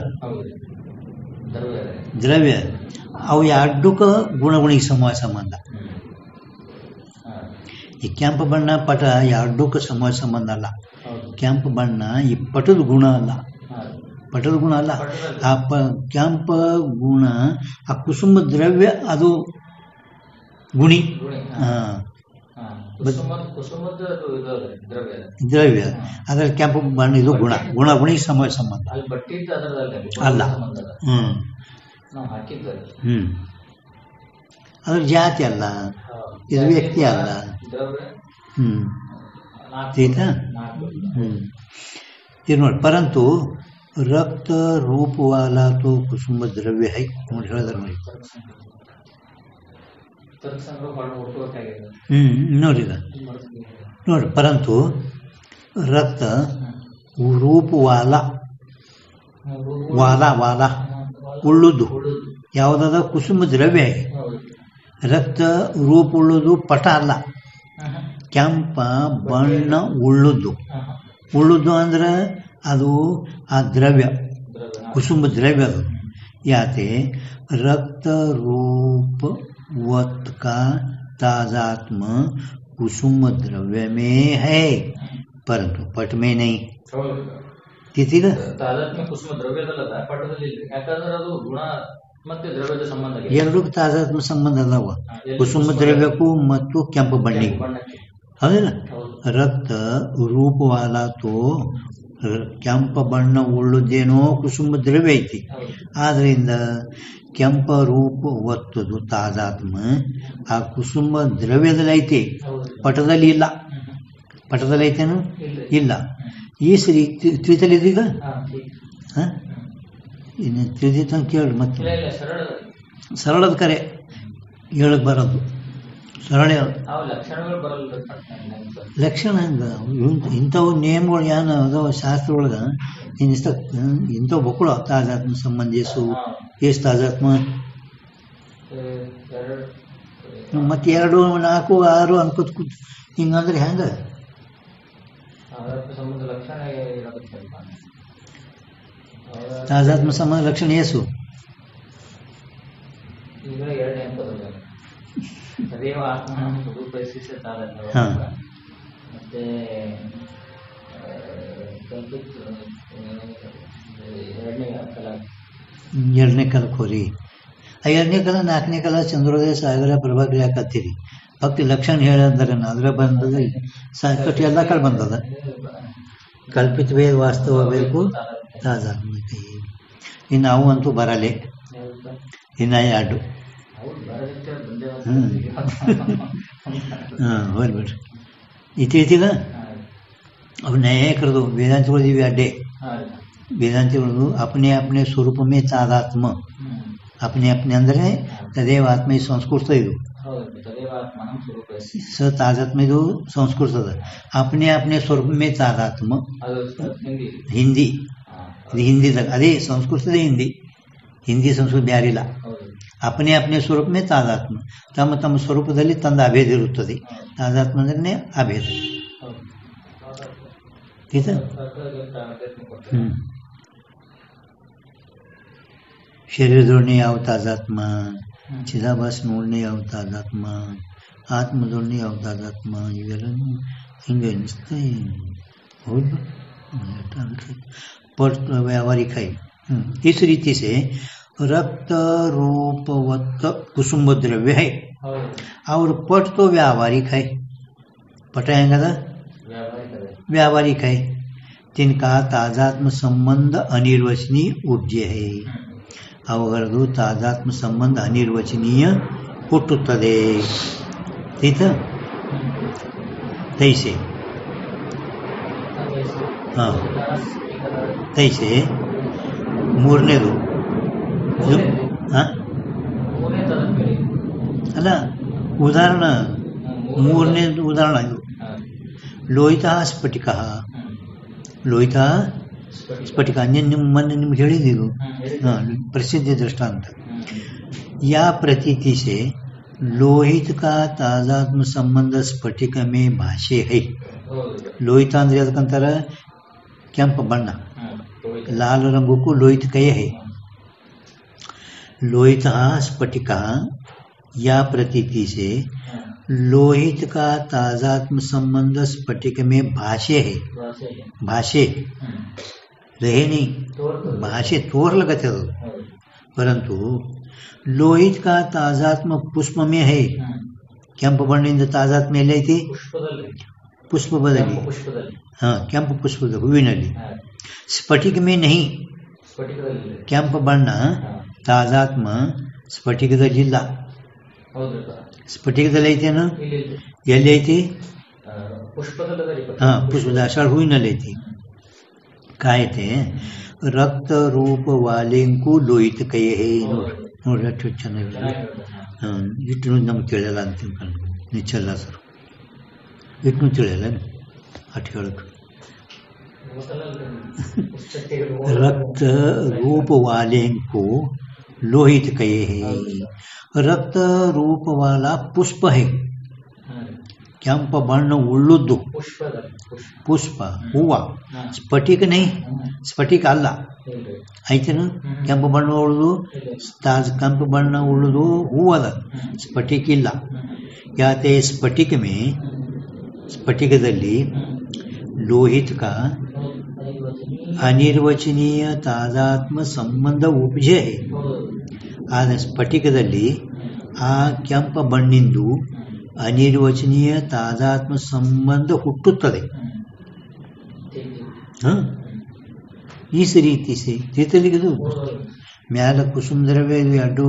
A: ದ್ರವ್ಯ. ಅವು ಎರಡಕ್ಕೂ ಗುಣಗುಣಿಗೆ ಸಮವಾಯ ಸಂಬಂಧ. ಈ ಕೆಂಪು ಬಣ್ಣ ಪಟ ಎರಡಕ್ಕೂ ಸಮವಾಯ ಸಂಬಂಧ ಅಲ್ಲ. ಕೆಂಪು ಬಣ್ಣ ಈ ಪಟದ ಗುಣ ಅಲ್ಲ, ಪಟದ ಗುಣ ಅಲ್ಲ. ಆ ಕೆಂಪ ಗುಣ ಆ ಕುಸುಮ ದ್ರವ್ಯ, ಅದು ಗುಣಿ. ದ್ರವ್ಯ ಅದ್ರ ಕೆಂಪು ಬಣ್ಣ, ಇದು ಗುಣ. ಗುಣಿಗೆ ಸಮವಾಯ ಸಂಬಂಧ ಅಲ್ಲ. ಅದ್ರ ಜಾತಿ ಅಲ್ಲ, ಇದು ವ್ಯಕ್ತಿ ಅಲ್ಲ. ಆಯ್ತಾ? ಇದು ನೋಡಿ, ಪರಂತು ರಕ್ತ ರೂಪ ವಾಲಾ ತೋ ಕುಸುಮ ದ್ರವ್ಯ ಹೈ ನೋಡಿ ಹೇಳಿದ್ರೆ ನೋಡಿ. ನೋಡಿದ ನೋಡಿ, ಪರಂತು ರಕ್ತ ರೂಪ ವಾಲಾ ವಾಲಾ ಉಳ್ಳುದು ಯಾವುದಾದ ಕುಸುಮ ದ್ರವ್ಯ. ರಕ್ತ ರೂಪ ಉಳ್ಳುದು ಪಟ ಅಲ್ಲ, ಕೆಂಪ ಬಣ್ಣ ಉಳ್ಳುದು. ಉಳ್ಳುದು ಅಂದ್ರೆ ಅದು ಆ ದ್ರವ್ಯ, ಕುಸುಮ ದ್ರವ್ಯ. ಅದು याते रक्त रूप वत का ताजात्म कुसुम द्रव्य में है परंतु पट में नहीं. ತಿಥಿಗ
B: ತಾದಾತ್ಮ್ಯ ಕುಸುಮ ದ್ರವ್ಯದಲ್ಲದ ಪಟದಲ್ಲಿ ಯಾಕಂದ್ರೆ ಅದು ಗುಣ ಮತ್ತೆ ದ್ರವ್ಯದ ಸಂಬಂಧ
A: ಎರಡು ತಾದಾತ್ಮ್ಯ ಸಂಬಂಧ ಅದಾವ. ಕುಸುಮ ದ್ರವ್ಯಕ್ಕೂ ಮತ್ತು ಕೆಂಪು ಬಣ್ಣಿಗೆ ಹೌದಿಲ್ಲ. ರಕ್ತ ರೂಪವಾಲ ತೋ ಕೆಂಪ ಬಣ್ಣ ಉಳ್ಳುದೇನೋ ಕುಸುಮ ದ್ರವ್ಯ ಐತಿ. ಆದ್ರಿಂದ ಕೆಂಪ ರೂಪ ಒತ್ತದು ತಾದಾತ್ಮ ಆ ಕುಸುಮ ದ್ರವ್ಯದಲ್ಲಿ ಐತಿ, ಪಟದಲ್ಲಿ ಇಲ್ಲ. ಪಟದಲ್ಲಿ ಐತೇನು ಇಲ್ಲ. ಈ ಸರಿ ತ್ರಿತಲಿದೀಗ ಇನ್ನು ತ್ರಿದಿತ ಕೇಳಿ ಮತ್ತೆ ಸರಳದ ಕರೆ ಹೇಳಕ್ ಬರೋದು ಸರಳ ಲಕ್ಷಣ ಹಂಗ ಇಂಥವು ನೇಮಗಳು ಏನು ಅದಾವ ಶಾಸ್ತ್ರ ಒಳಗ ಇಂಥವು ಬಕ್ಕಳು ತಾಜಾತ್ಮ ಸಂಬಂಧಿಸು ಎಷ್ಟು ತಾಜಾತ್ಮ ಮತ್ತೆ 2 4 6 ಅನ್ಕೋತ ಕೂತ್ ಹಿಂಗಂದ್ರೆ ಹೆಂಗ ತಾಜಾತ್ಮ ಸಂಬಂಧ ಲಕ್ಷಣ ಏಸು ಎರಡನೇ ಕಾಲಕ್ಕೆ ಹೋರಿ. ಆ 2ನೇ ಕಾಲ 4ನೇ ಕಾಲ ಚಂದ್ರೋದಯ ಸಾಗರ ಪ್ರಭಾಕರ್ ಯಾಕತ್ತೀರಿ ಭಕ್ತಿ ಲಕ್ಷಣ ಹೇಳಂದ್ರೆ ಅದ್ರ ಬಂದದ ಸಾಕಟ್ಟು ಎಲ್ಲ ಕಡೆ ಬಂದದ. ಕಲ್ಪಿತವೇ ವಾಸ್ತವ ಬೇಕು ತಾಜಾತ್ಮಕೈ. ಇನ್ನು ಅವು ಅಂತೂ ಬರಲೆ ಇನ್ನ 2 ಹೋಗ್ಬಿಡ್ರಿ. ಇತ್ತೀಚೆಗ ಅವು ನ್ಯಾಯಕರದು ವೇದಾಂತಗಳು ಇವೆ ಅಡ್ಡೆ. ವೇದಾಂತಗಳು अपने अपने स्वरूप में तादात्म अपने अपने ಅಂದರೆ ತದೇವ ಆತ್ಮ ಇದು ಸಂಸ್ಕೃತ. ಇದು ಸ ತಾದಾತ್ಮ ಇದು ಸಂಸ್ಕೃತದ. अपने अपने स्वरूप में तादात्म ಹಿಂದಿ. ಇದು ಹಿಂದಿದಾಗ ಅದೇ ಸಂಸ್ಕೃತದ ಹಿಂದಿ ಸಂಸ್ಕೃತ ಬ್ಯಾರಿಲ್ಲ. अपने अपने स्वरूप में तादात्म ತಮ್ಮ ತಮ್ಮ ಸ್ವರೂಪದಲ್ಲಿ ತಂದ ಅಭೇದ ಇರುತ್ತದೆ. ತಾದಾತ್ಮ ಅಂದ್ರೆ ಅಭೇದ. ಶರೀರದೊಡನೆ ಯಾವ ತಾದಾತ್ಮ, ಚಿದಾಭಾಸನೊಡನೆ ಯಾವ ತಾದಾತ್ಮ, ಆತ್ಮದೊಡನೆ ಯಾವ ತಾದಾತ್ಮ, ಇವೆಲ್ಲ ಹಿಂಗೆ ಅನಿಸ್ತಾ ಹೌದು पर व्यावहारिक है. इस रीति से रक्त रूपवत कुसुम द्रव्य है और पट तो व्यावहारिक है. पट ಹೆಂಗದ व्यावहारिक है. तिनका तादात्म संबंध अनिर्वचनीय उपजे है. ಅವುಗಳದು ತಾದಾತ್ಮ ಸಂಬಂಧ ಅನಿರ್ವಚನೀಯ ಹುಟ್ಟುತ್ತದೆ. ತೈಸೆ ತೈಸೆ ಮೂರನೇದು ಅಲ್ಲ ಉದಾಹರಣ ಮೂರನೇದು ಉದಾಹರಣ ಇದು ಲೋಹಿತ ಸ್ಫಟಿಕ. ಲೋಹಿತ ಸ್ಫಟಿಕ ಮೊನ್ನೆ ನಿಮ್ಗೆ ಹೇಳಿದ್ದು प्रसिद्ध दृष्टांत. या प्रतीति से लोहित का तादात्म संबंध स्फटिक में भाष्य है. ಲೋಹಿತ ಅಂದ್ರೆ ಅದಕ್ಕಂತಾರ ಕೆಂಪು ಬಣ್ಣ, ಲಾಲ್ ರಂಗಕ್ಕೂ ಲೋಹಿತ ಕೈ है. लोहित स्फटिक या प्रतीति से लोहित का तादात्म संबंध स्फटिक में भाष्य है. भाष्य रहे नहीं, भाष्य तोर लगते हो. परंतु लोहित का ताजात्म पुष्प में है. ಕೆಂಪು ಬಣ್ಣಿಂದ ತಾಜಾತ್ಮ ಎಲ್ಲೈತಿ? ಪುಷ್ಪದಲ್ಲಿ. ಕೆಂಪು ಪುಷ್ಪದ ಹೂವಿನಲ್ಲಿ. ಸ್ಫಟಿಕ ಮೇ ನಹಿ. ಕೆಂಪು ಬಣ್ಣ ತಾಜಾತ್ಮ ಸ್ಫಟಿಕದಲ್ಲಿಲ್ಲ. ಸ್ಫಟಿಕದಲ್ಲಿ ಐತೇನು? ಎಲ್ಲಿ ಐತಿ? ಪುಷ್ಪದ ಅಷಾಢ ಹೂವಿನಲ್ಲಿ ಐತಿ. ಕಾಯ್ತೆ ರಕ್ತ ರೂಪ ವಾಲೆಂಕು ಲೋಹಿತ ಕೈ ಹೇ. ನೋಡ್ರಿ ಅಷ್ಟು ಚೆನ್ನಾಗಿ ಇಟ್ಟು ನಮ್ಗೆ ತಿಳಿಯಲ್ಲ ಅಂತ ತಿಳ್ಕೊಂಡು ನಿಚ್ಚಲ್ಲ ಸರ್. ಇಟ್ಟು ತಿಳಿಯಲ್ಲ ಅಷ್ಟು ಹೇಳಕ್ಕೆ. रक्त रूप वाले को लोहित कहे है. रक्त रूप वाला पुष्प है. ಕೆಂಪ ಬಣ್ಣ ಉಳ್ಳುದ್ದು ಪುಷ್ಪ ಹೂವ ಸ್ಫಟಿಕ ನೈ ಸ್ಫಟಿಕ ಅಲ್ಲ ಆಯ್ತೇನು ಕೆಂಪು ಬಣ್ಣ ಉಳ್ಳುದು ಕೆಂಪು ಬಣ್ಣ ಉಳ್ಳುದು ಹೂವದ ಸ್ಫಟಿಕ ಇಲ್ಲ ಯಾತೆ स्फटिक में स्फटिकದಲ್ಲಿ लोहित का अनिर्वचनीय तादात्म संबंध उपजे है ಆದರೆ ಸ್ಫಟಿಕದಲ್ಲಿ ಆ ಕೆಂಪ ಬಣ್ಣಿಂದು ಅನಿರ್ವಚನೀಯ ತಾದಾತ್ಮ ಸಂಬಂಧ ಹುಟ್ಟುತ್ತದೆ ಈ ರೀತಿ ತೀರ್ಥಲಿಗದು ಮ್ಯಾಲ ಕುಸುಮದ್ರವೇ ಅಡ್ಡು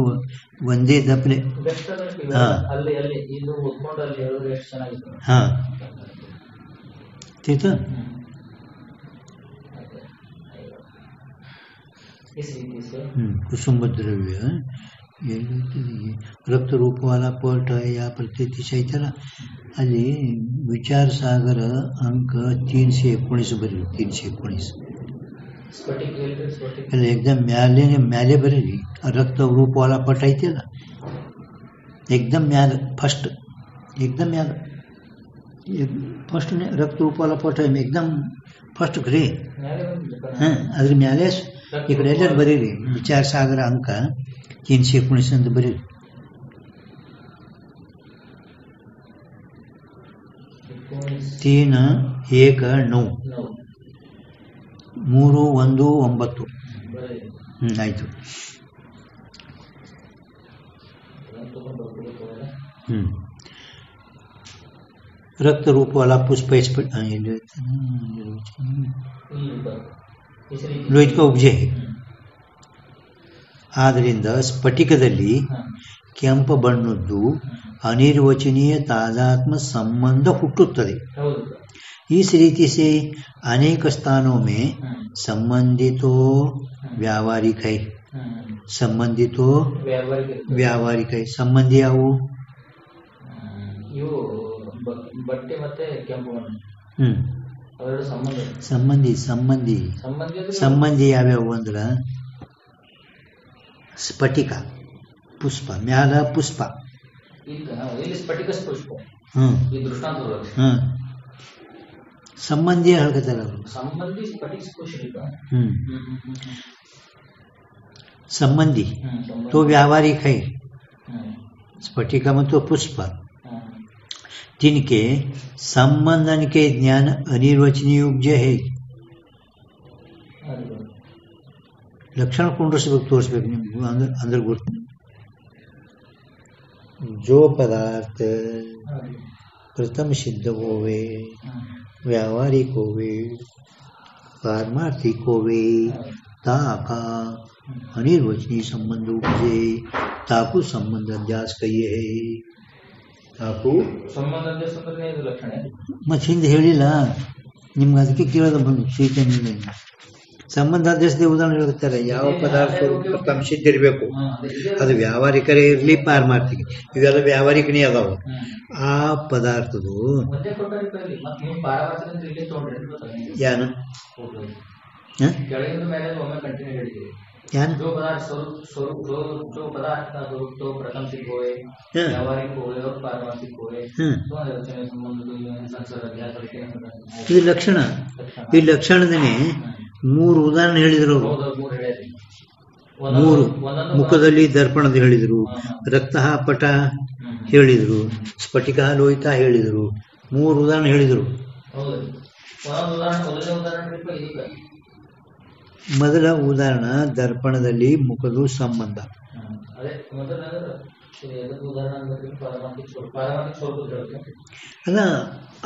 A: ಒಂದೇ ದಪ್ಪಲೆ ತೀರ್ಥ कुसुम द्रव्य रक्त रूप वाला पट या प्रत्यतिशय त्याला ಅಲ್ಲಿ विचार सागर अंक 319 बरी 319 એટલે એકદમ મ્યાલે ભરેલી રક્ત રૂપ વાળા પટ ಐತಲ್ಲ एकदम ಮ್ಯಾಲ ಫಸ್ಟ್ एकदम ಮ್ಯಾಲ ಫಸ್ಟ್ ರಕ್ತ ರೂಪ वाला पट एकदम ಫಸ್ಟ್ ಗ್ರೇ ಅದ್ರ ಮ್ಯಾಲೆ ಈ ಕಡೆ ಎಲ್ಲರೂ ಬರೀರಿ ವಿಚಾರ ಸಾಗರ ಅಂಕ 319 ಅಂತ ಬರೀರಿ. 319 319 ಆಯ್ತು. रक्त रूप वाला पुष्प लोहित का उपजे है. ಆದ್ದರಿಂದ ಸ್ಫಟಿಕದಲ್ಲಿ ಕೆಂಪ ಬಣ್ಣದ್ದು ಅನಿರ್ವಚನೀಯ तादात्म संबंध ಹುಟ್ಟುತ್ತದೆ. इस रीति से अनेक स्थानों में संबंधितो व्यावहारिक है. संबंधितो व्यावहारिक है. संबंधी ಯಾವುವು?
B: ಬಟ್ಟೆ ಮತ್ತೆ ಕೆಂಪು ಬಣ್ಣ
A: ಸಂಬಂಧಿ ಸಂಬಂಧಿ ಸಂಬಂಧಿ ಯಾವ್ಯಾವು ಅಂದ್ರ ಸ್ಫಟಿಕ ಪುಷ್ಪ ಮ್ಯಾಲ ಪುಷ್ಪ ಸಂಬಂಧಿ ಹೇಳ್ಕತಾರ ಅವರು ಸಂಬಂಧಿ तो व्यावहारिक है. स्फटिका ಮತ್ತು पुष्प जिनके संबंधन के ज्ञान अनिर्वचनीय उपजे है. लक्षण कुंडसಬೇಕು ತೋರಿಸಬೇಕು ನಿಮ್ಗೆ ಅಂದ್ರೆ ಗೊತ್ತು. जो पदार्थ प्रथम सिद्ध होवे व्यावहारिक होवे पारमार्थिक होवे ताका अनिर्वचनीय संबंध उपजे ताकू संबंध अध्यास कहिए है. ताकू
B: संबंध अध्यास ಅಂದ್ರೆ ಇದು ಲಕ್ಷಣ
A: ಮತ್ತೆ ಹಿಂದೆ ಹೇಳಿಲ್ಲ ನಿಮ್ಗೆ, ಅದಕ್ಕೆ ಕೇಳೋದು ಬಂದು ಚೈತನ್ಯ ಸಂಬಂಧ ಅಧ್ಯಕ್ಷತೆ ಉದಾಹರಣೆ ಹೇಳ್ತಾರೆ. ಯಾವ ಪದಾರ್ಥ ಪ್ರಥಮ ಸಿದ್ಧ ಇರಬೇಕು, ಅದು ವ್ಯಾವಹಾರಿಕರೇ ಇರಲಿ ಪಾರಮಾರ್ಥಿಕ, ಇವೆಲ್ಲ ವ್ಯಾವಹಾರಿಕನೇ ಅದಾವ. ಆ ಪದಾರ್ಥದು ಯಾನ ಯಾನ ಇದು ಲಕ್ಷಣ. ಈ ಲಕ್ಷಣದನೇ 3 ಉದಾಹರಣೆ ಹೇಳಿದ್ರು ಅವರು. 3 ಮುಖದಲ್ಲಿ ದರ್ಪಣದ ಹೇಳಿದ್ರು, ರಕ್ತ ಪಟ ಹೇಳಿದ್ರು, ಸ್ಫಟಿಕ ಲೋಹಿತ ಹೇಳಿದ್ರು. 3 ಉದಾಹರಣೆ ಹೇಳಿದ್ರು. ಮೊದಲ ಉದಾಹರಣೆ ದರ್ಪಣದಲ್ಲಿ ಮುಖದ ಸಂಬಂಧ. ಅಲ್ಲ,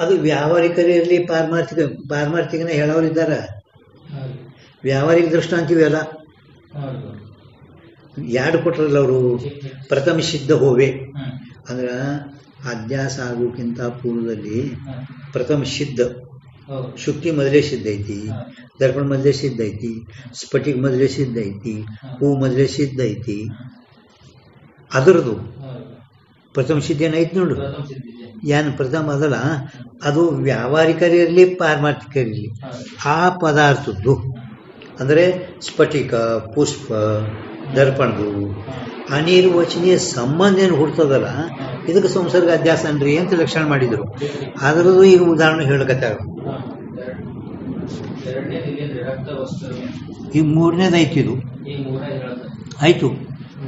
A: ಅದು ವ್ಯಾವಹಾರಿಕರೇ ಇರಲಿ ಪಾರಮಾರ್ಥಿಕನ ಹೇಳೋರಿದ್ದಾರ. ವ್ಯಾವಹಾರಿಕ ದೃಷ್ಟಾಂತ ಇವೆಲ್ಲ ಎರಡು ಕೊಟ್ರಲ್ಲ ಅವರು. ಪ್ರಥಮ ಸಿದ್ಧ ಹೋವೆ ಅಂದ್ರ ಅಧ್ಯಾಸ ಆಗೋಕ್ಕಿಂತ ಪೂರ್ವದಲ್ಲಿ ಪ್ರಥಮ ಸಿದ್ಧ ಶುಕ್ತಿ ಮೊದಲೇ ಸಿದ್ಧ ಐತಿ, ದರ್ಪಣ ಮೊದಲೇ ಸಿದ್ಧ ಐತಿ, ಸ್ಫಟಿಕ ಮೊದಲೇ ಸಿದ್ಧ ಐತಿ, ಹೂ ಮೊದಲೇ ಸಿದ್ಧ ಐತಿ. ಅದರದು ಪ್ರಥಮ ಸಿದ್ಧ ಏನೈತಿ ನೋಡು. ಏನು ಪ್ರಥಮ ಅದಲ್ಲ, ಅದು ವ್ಯಾವಹಾರಿಕರಿರಲಿ ಪಾರಮಾರ್ಥಿಕರಿರಲಿ ಆ ಪದಾರ್ಥದ್ದು ಅಂದರೆ ಸ್ಫಟಿಕ ಪುಷ್ಪ ದರ್ಪಣದು ಅನಿರ್ವಚನೀಯ ಸಂಬಂಧ ಏನು ಹುಡ್ತದಲ್ಲ ಇದಕ್ಕೆ ಸಂಸರ್ಗ ಅಧ್ಯಾಸ ಅನ್ರಿ ಅಂತ ಲಕ್ಷಣ ಮಾಡಿದ್ರು. ಅದರದ್ದು ಈಗ ಉದಾಹರಣೆ ಹೇಳಕತ್ತಾರ. ಈಗ ಮೂರನೇದು ಐತಿ, ಇದು ಆಯ್ತು.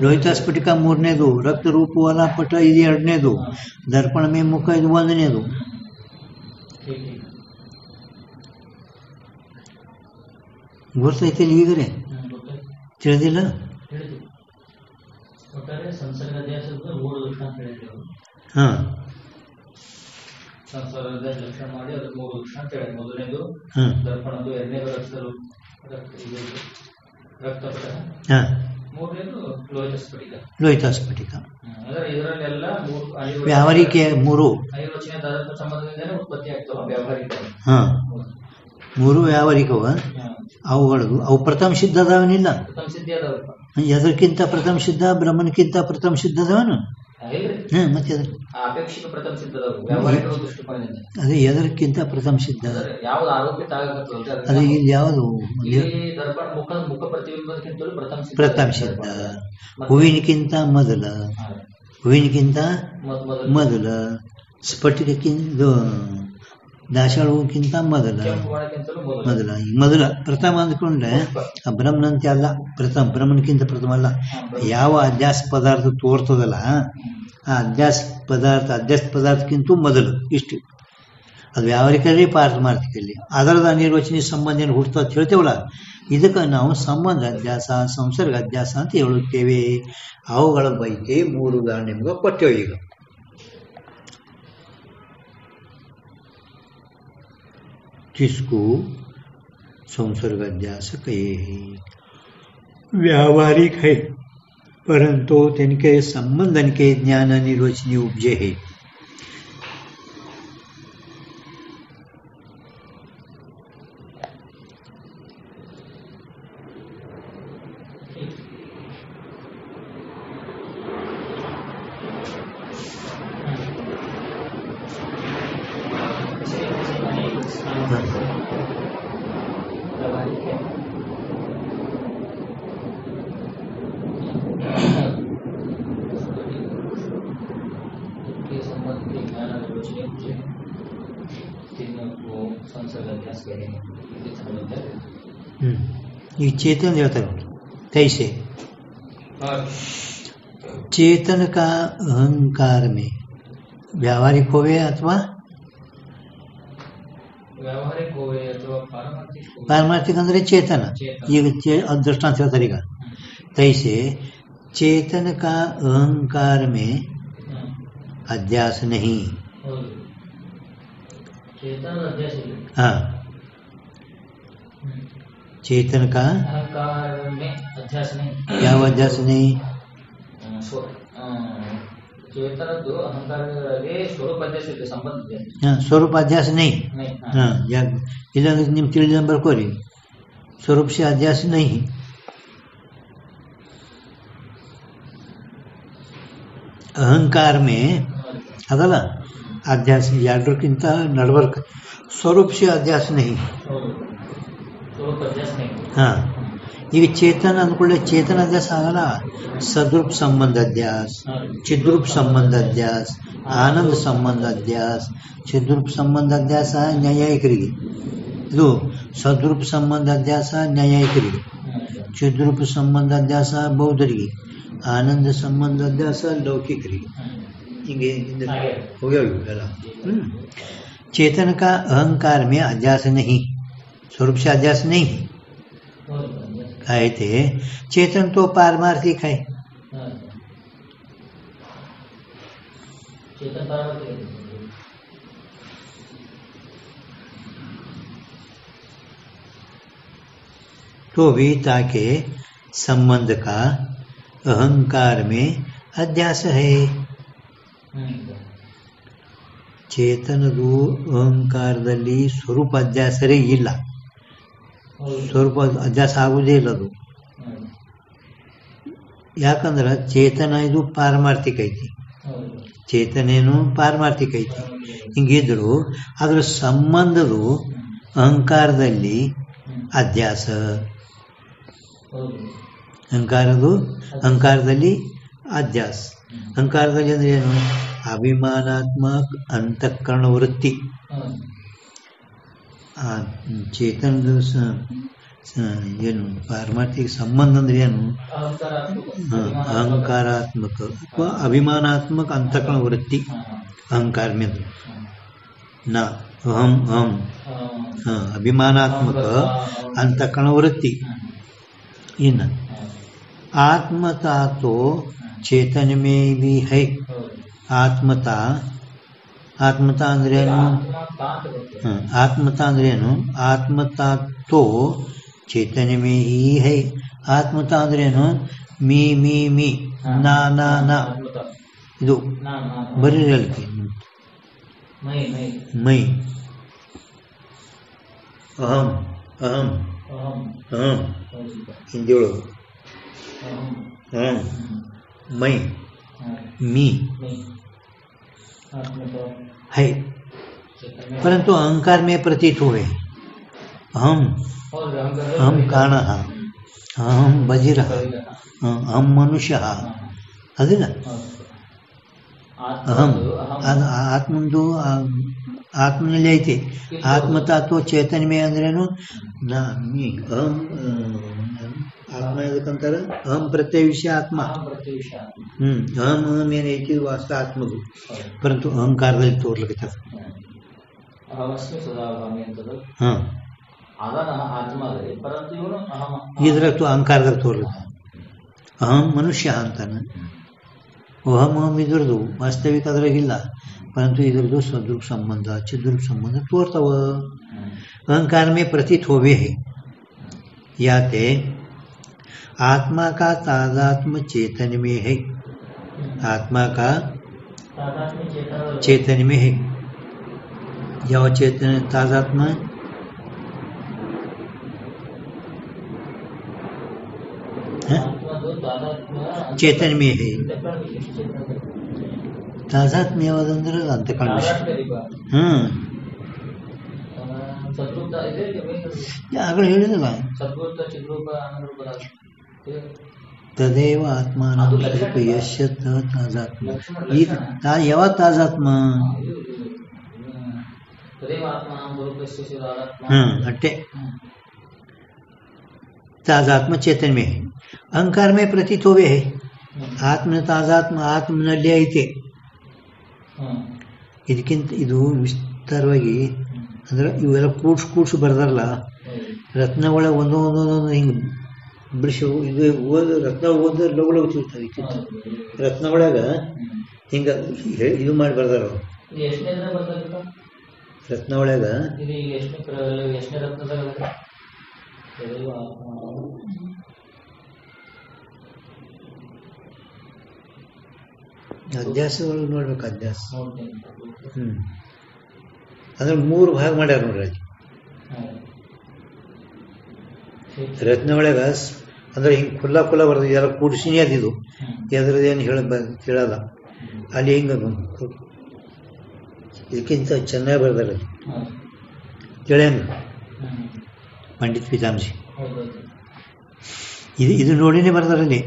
A: ಲೋಹಿತ ಸ್ಫಟಿಕ ಮೂರನೇದು, ರಕ್ತ ರೂಪ ವಲಾಪಟ ಇದು ಎರಡನೇದು, ದರ್ಪಣ ಮೇ ಮುಖ ಇದು ಒಂದನೇದು. ಗೊತ್ತೈತಿಲ್ಲ ಈಗರೇ? ತಿಳಿದಿಲ್ಲ? ಹಾ,
B: ಲಕ್ಷಣ ಮಾಡಿ ಅದು 3 ಲಕ್ಷಣ ಅಂತ ಹೇಳಿ. ಮೊದಲನೇದು ದರ್ಪಣದ್ದು, ಎರಡನೇದು ರಕ್ತಪಟ, ಮೂರನೇದು ಲೋಹಿತ ಸ್ಫಟಿಕ.
A: ಲೋಹಿತ ಸ್ಫಟಿಕ
B: ಇದರಲ್ಲೆಲ್ಲ
A: ವ್ಯಾವಹಾರಿಕೆ ಮೂರು
B: ಅನಿರ್ವಚನೀಯ ತಾದಾತ್ಮ್ಯ ಸಂಬಂಧದಿಂದಲೇ ಉತ್ಪತ್ತಿ ಆಗ್ತವ ವ್ಯಾವಹಾರಿಕ.
A: ಹಾ, ಮೂರು ವ್ಯಾವಹಾರಿಕವ. ಅವು ಪ್ರಥಮ ಸಿದ್ಧ ಅದಾವನಿಲ್ಲ?
B: ಪ್ರಥಮ ಸಿದ್ಧಿ ಅದಾವಪ್ಪ.
A: ಎದಕ್ಕಿಂತ ಪ್ರಥಮ ಸಿದ್ಧ? ಬ್ರಹ್ಮನ್ಕಿಂತ ಪ್ರಥಮ ಸಿದ್ಧ ಅದಾವನು? ಮತ್ತೆ
B: ಅಪೇಕ್ಷಿಕ ಪ್ರಥಮ ಸಿದ್ಧ ವ್ಯಾವಹಾರಿಕ ದೃಷ್ಟಿಕೋನದಿಂದ.
A: ಅದೇ ಎದಕ್ಕಿಂತ ಪ್ರಥಮ ಸಿದ್ಧ?
B: ಯಾವ್ದು ಆರೋಪಿತ ಆಗತ್ತಲ್ಲ
A: ಅದು ಇಲ್ಲಿ ಯಾವುದು?
B: ದರ್ಪಣ ಮುಖ ಪ್ರತಿಬಿಂಬಕ್ಕಿಂತಲೂ
A: ಪ್ರಥಮ ಸಿದ್ಧ. ಹೂವಿನಕ್ಕಿಂತ ಮೊದಲ, ಹೂವಿನಕ್ಕಿಂತ ಮೊದಲ, ಸ್ಫಟಿಕಕ್ಕಿಂತ ದಾಸವಾಳ ಹೂವಿನಕ್ಕಿಂತ ಮೊದಲ. ಮೊದಲ ಪ್ರಥಮ ಅಂದ್ಕೊಂಡ್ರೆ ಬ್ರಹ್ಮನಂತೆ ಅಲ್ಲ, ಪ್ರಥಮ ಬ್ರಹ್ಮನ್ಕಿಂತ ಪ್ರಥಮ ಅಲ್ಲ. ಯಾವ ಅಧ್ಯಾಸ ಪದಾರ್ಥ ತೋರ್ತದಲ್ಲ ಆ ಅಧ್ಯಾಸ ಪದಾರ್ಥಕ್ಕಿಂತ ಮೊದಲು ಇಷ್ಟು. ಅದು ವ್ಯಾವಹಾರಿಕಲ್ಲಿ ಪಾರಮಾರ್ಥಿಕಲ್ಲಿ ಅದರದ ಅನಿರ್ವಚನೀಯ ಸಂಬಂಧ ಏನು ಹುಡ್ತಾ ಅಂತ ಹೇಳ್ತೇವಲ್ಲ, ಇದಕ್ಕೆ ನಾವು ಸಂಬಂಧ ಅಧ್ಯಾಸ, ಸಂಸರ್ಗ ಅಧ್ಯಾಸ ಅಂತ ಹೇಳುತ್ತೇವೆ. ಅವುಗಳ ಬಗ್ಗೆ 3 ಉದಾಹರಣೆ ನಿಮ್ಗೆ ಕೊಟ್ಟೇವೆ. ಈಗ जिसको संसर्ग अध्यास कहे व्यावहारिक है, परंतु तिनके संबंधन के ज्ञान निर्वचनीय उपजे है. ये चेतन देवता कैसे? चेतन का अहंकार में व्यावहारिक होवे अथवा पारमार्थिक ಅಂದ್ರೆ चेतन. ಈಗ दृष्टांत ಹೇಳ್ತಾರೆ. ಈಗ तैसे चेतन का अहंकार में अध्यास नहीं. हाँ, चेतन का
B: अहंकार में अध्यास नहीं.
A: क्या अध्यास नहीं?
B: ಚೇತನದ್ದು ಅಹಂಕಾರಗಳಿಗೆ ಸ್ವರೂಪ ಅಧ್ಯಾಸ ಇದೆ, ಸಂಬಂಧ ಇದೆ.
A: ಸ್ವರೂಪ ಅಧ್ಯಾಸ नहीं. ಇಲ್ಲಾಂದ್ರೆ ನಿಮ್ ತಿಳಿದ ಬರ್ಕೋರಿ, स्वरूप से अध्यास नहीं. अहंकार में ಅದಲ್ಲ ಅಧ್ಯಾಸ, ಎರಡಕ್ಕಿಂತ ನಡವರ್ಕ. स्वरूप से अध्यास नहीं. ಹಾ, ಈಗ ಚೇತನ ಅಂದ್ಕೊಳ್ಳೆ ಚೇತನ ಅಧ್ಯಾಸ ಆಗಲ್ಲ. ಸದ್ರೂಪ ಸಂಬಂಧ ಅಧ್ಯಾಸ, ಚಿದ್ರೂಪ ಸಂಬಂಧ ಅಧ್ಯಾಸ, ಆನಂದ ಸಂಬಂಧ ಅಧ್ಯಾಸ. ಚಿದ್ರೂಪ ಸಂಬಂಧ ಅಧ್ಯಾಸ ನ್ಯಾಯಿಕರಿಗೆ, ಇದು ಸದ್ರೂಪ ಸಂಬಂಧ ಅಧ್ಯಾಸ ನ್ಯಾಯಿಕರಿಗೆ, ಚಿದ್ರೂಪ ಸಂಬಂಧ ಅಧ್ಯಾಸ ಬೌದ್ಧರಿಗೆ, ಆನಂದ ಸಂಬಂಧ ಅಧ್ಯಾಸ ಲೌಕಿಕರಿಗೆ. ಹಿಂಗೆ ಹೋಗ್ಯಾವ. चेतन का अहंकार में अध्यास नहीं, स्वरूप से अध्यास नहीं. कहते चेतन तो पारमार्थिक है. तो भी ताके संबंध का अहंकार में अध्यास है. ಚೇತನದು ಅಹಂಕಾರದಲ್ಲಿ ಸ್ವರೂಪ ಅಧ್ಯಾಸರೇ ಇಲ್ಲ. ಸ್ವರೂಪ ಅಧ್ಯಾಸ ಆಗುವುದೇ ಇಲ್ಲ ಅದು. ಯಾಕಂದ್ರೆ ಚೇತನ ಇದು ಪಾರಮಾರ್ಥಿಕ ಐತಿ, ಚೇತನೇನು ಪಾರಮಾರ್ಥಿಕ ಐತಿ. ಹಿಂಗಿದ್ರು ಅದ್ರ ಸಂಬಂಧದು ಅಹಂಕಾರದಲ್ಲಿ ಅಧ್ಯಾಸ, ಅಹಂಕಾರದಲ್ಲಿ ಅಧ್ಯಾಸ. ಅಹಂಕಾರದಲ್ಲಿ ಅಂದ್ರೆ ಏನು? ಅಭಿಮಾನಾತ್ಮಕ ಅಂತಃಕರಣ ವೃತ್ತಿ. ಆ ಚೇತನದ ಏನು ಪಾರಮಾರ್ಥಿಕ ಸಂಬಂಧ ಅಂದ್ರೆ ಏನು? ಅಹಂಕಾರಾತ್ಮಕ ಅಥವಾ ಅಭಿಮಾನಾತ್ಮಕ ಅಂತಃಕರಣ ವೃತ್ತಿ. ಅಹಂಕಾರ ಮೇಲೆ ನ ಅಹಂ ಅಹಂ ಅಭಿಮಾನಾತ್ಮಕ ಅಂತಃಕರಣ ವೃತ್ತಿ. ಇನ್ನು आत्मता तो चेतन में भी है. आत्मता आत्मता अंद्रेनु? आत्मता अंद्रेनु? आत्मता तो चेतन में ही है. आत्मता अंद्रेनु? मी मी मी ना ना ना ಇದು ಬರೀ ಹೇಳ್ತಿ ಮೈ ಅಹಂ ಅಹಂ ಅಹಂ ಹಿಂದಿಯೊಳಗೆ मैं मी है, परंतु अहंकार में प्रतीत हुए अहम काण, अहम बजिर, अहम मनुष्य. ಅದಿಲ್ಲ ಅಹಂ ಆತ್ಮಂದು ಆತ್ಮನಲ್ಲಿ ಐತಿ. ಆತ್ಮತಾತ್ವ ಚೇತನಮೇ ಅಂದ್ರೇನು? ಮೀ ಅಹಂ ಆತ್ಮ ಎದಕ್ಕಂತಾರ? ಅಹಂ ಪ್ರತ್ಯಯ ವಿಷಯ ಆತ್ಮ. ಅಹಂ ಅಹಂ ಏನೈತಿ ವಾಸ್ತ ಆತ್ಮದು, ಪರಂತು ಅಹಂಕಾರದಲ್ಲಿ ತೋರ್ಲಿಕ್ಕೆ. ಇದ್ರದ್ದು ಅಹಂಕಾರದಾಗ ತೋರ್ಲಿಕ್ಕೆ. ಅಹಂ ಮನುಷ್ಯ ಅಂತಾನೆ. ಅಹಂ ಅಹಂ ಇದ್ರದ್ದು ವಾಸ್ತವಿಕ ಅದ್ರಾಗಿಲ್ಲ, ಪರಂತು ಇದ್ರದ್ದು ಸದೃಕ್ ಸಂಬಂಧ ಚಿದ್ರೂಪ್ ಸಂಬಂಧ ತೋರ್ತಾವ. अहंकार में प्रतीत होवे है. याते आत्मा का तादात्म्य चेतन में है. आत्मा का चेतन में है. ಯಾವ ಚೇತನ ತಾದಾತ್ಮ? ಚೇತನ ಮೇ ಹೈ. ತಾದಾತ್ಮ್ಯ ಯಾವ್ದಂದ್ರೆ ಅಂತಃಕರಣ ವಿಷಯ. ಆಗಲೇ ಹೇಳಿದಲ್ಲ, ತದೇವ ಆತ್ಮಾನಂ ಯಶ ತಾದಾತ್ಮ. ಈ ಯಾವ ತಾದಾತ್ಮ? ಅಟ್ಟೆ ತಾದಾತ್ಮ ಚೇತನ ಮೇ. ಅಹಂಕಾರ ಮೇ ಪ್ರತೀತ್ ಹೋವೆ ಹೈ. ಆತ್ಮನ ತಾದಾತ್ಮ ಆತ್ಮನಲ್ಲಿ ಐತೆ. ಇದಕ್ಕಿಂತ ಇದು ವಿಸ್ತಾರವಾಗಿ ಅಂದ್ರೆ ಇವೆಲ್ಲ ಕೂಡ್ಸಿ ಬರ್ದಾರಲ್ಲ, ರತ್ನ ಒಳಗೆ ಒಂದೊಂದೊಂದೊಂದು ಹಿಂಗೆ ಬಿಡಿಸಿ ಇದು ಓದು. ರತ್ನ ಓದ ಲೋಗಳ ಗೊತ್ತಿರ್ತಾರೆ. ರತ್ನ ಒಳಗೆ ಹಿಂಗೆ ಇದು ಮಾಡಿ ಬರ್ದಾರ. ರತ್ನ ಒಳಗ ಅಧ್ಯಾಸ ಒಳಗೆ ನೋಡ್ಬೇಕು. ಅಧ್ಯಾಸ ಅಂದ್ರೆ 3 ಭಾಗ ಮಾಡ್ಯಾರ ನೋಡ್ರಿ. ರತ್ನ ಒಳಗ ಅಂದ್ರೆ ಹಿಂಗೆ ಖುಲ್ಲಾ ಬರ್ತದೆ. ಎಲ್ಲ ಕೂಡಿಸಿನೇ ಅದಿದು, ಎದ್ರದೇನು ಹೇಳಲ್ಲ. ಅಲ್ಲಿ ಹಿಂಗ ಇದಕ್ಕಿಂತ ಚೆನ್ನಾಗಿ ಬರ್ದಾರ ತಿಳಿಯಂಗ ಪಂಡಿತ್ ಪಿತಾಂಶಿ. ಇದು ನೋಡಿನೇ ಬರ್ದಾರಲ್ಲಿ.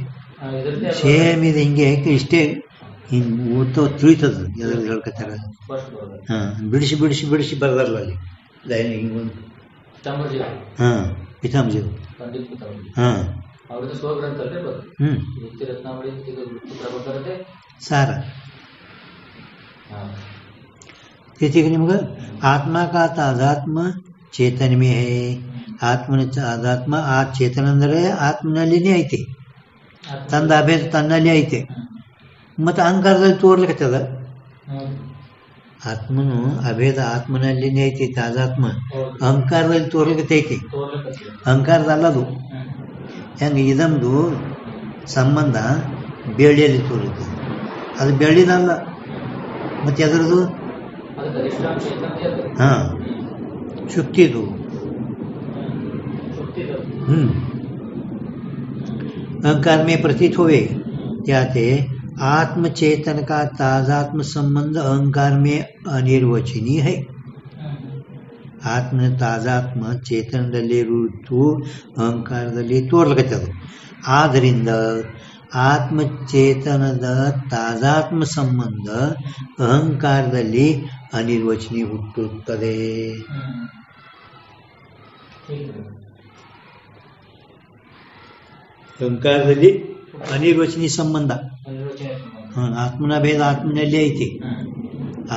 A: ಸೇಮ್ ಇದು ಹಿಂಗೆ ಇಷ್ಟೇ ಹಿಂಗೆ ಓದ್ತಾ ತಿಳಿತದ ಎದ್ರಲ್ಲಿ ಹೇಳ್ಕೊತಾರ. ಬಿಡಿಸಿ ಬಿಡಿಸಿ ಬಿಡಿಸಿ ಬರ್ದಾರಲ್ಲ ಅಲ್ಲಿ ಲೈನ್ ಹಿಂಗೆ ಒಂದು. ಪಿತಾಂಶಿ ಸಾರ ತಿಥಿಗೆ ನಿಮ್ಗೆ ಆತ್ಮ ಕಾ ತಾದಾತ್ಮ ಚೇತನ ಮೇ ಹೈ. ಆತ್ಮನ ತಾದಾತ್ಮ ಆ ಚೇತನ ಅಂದರೆ ಆತ್ಮನಲ್ಲಿನೇ ಐತಿ. ತಂದ ಅಭೇದ ತನ್ನಲ್ಲಿ ಐತೆ. ಮತ್ತು ಅಹಂಕಾರದಲ್ಲಿ ತೋರ್ಲಿಕ್ಕತ್ತದ. ಆತ್ಮನು ಅಭೇದ ಆತ್ಮನಲ್ಲಿನೇ ಐತಿ. ತಾದಾತ್ಮ ಅಹಂಕಾರದಲ್ಲಿ ತೋರ್ಲಿಕ್ಕೈತಿ. ಅಹಂಕಾರದಲ್ಲದು. ಹೆಂಗೆ ಇದೊಂದು ಸಂಬಂಧ ಬೆಳ್ಳಿಯಲ್ಲಿ ತೋರುತ್ತದೆ, ಅದು ಬೆಳ್ಳಿದಲ್ಲ. ಮತ್ತೆ ಅದರದು ಶುಕ್ತಿದು. अहंकार में प्रतीत होवे जाते आत्म चेतन का तादात्म संबंध अहंकार में अनिर्वचनीय है. ಆತ್ಮನ ತಾದಾತ್ಮ ಚೇತನದಲ್ಲಿ ಇರುವುದು ಅಹಂಕಾರದಲ್ಲಿ ತೋರ್ಲಕತ್ತದು. ಆದ್ದರಿಂದ ಆತ್ಮಚೇತನದ ತಾದಾತ್ಮ ಸಂಬಂಧ ಅಹಂಕಾರದಲ್ಲಿ ಅನಿರ್ವಚನಿ ಹುಟ್ಟುತ್ತದೆ. ಅಹಂಕಾರದಲ್ಲಿ ಅನಿರ್ವಚನಿ ಸಂಬಂಧ. ಆತ್ಮನ ಭೇದ ಆತ್ಮನಲ್ಲಿ ಐತಿ,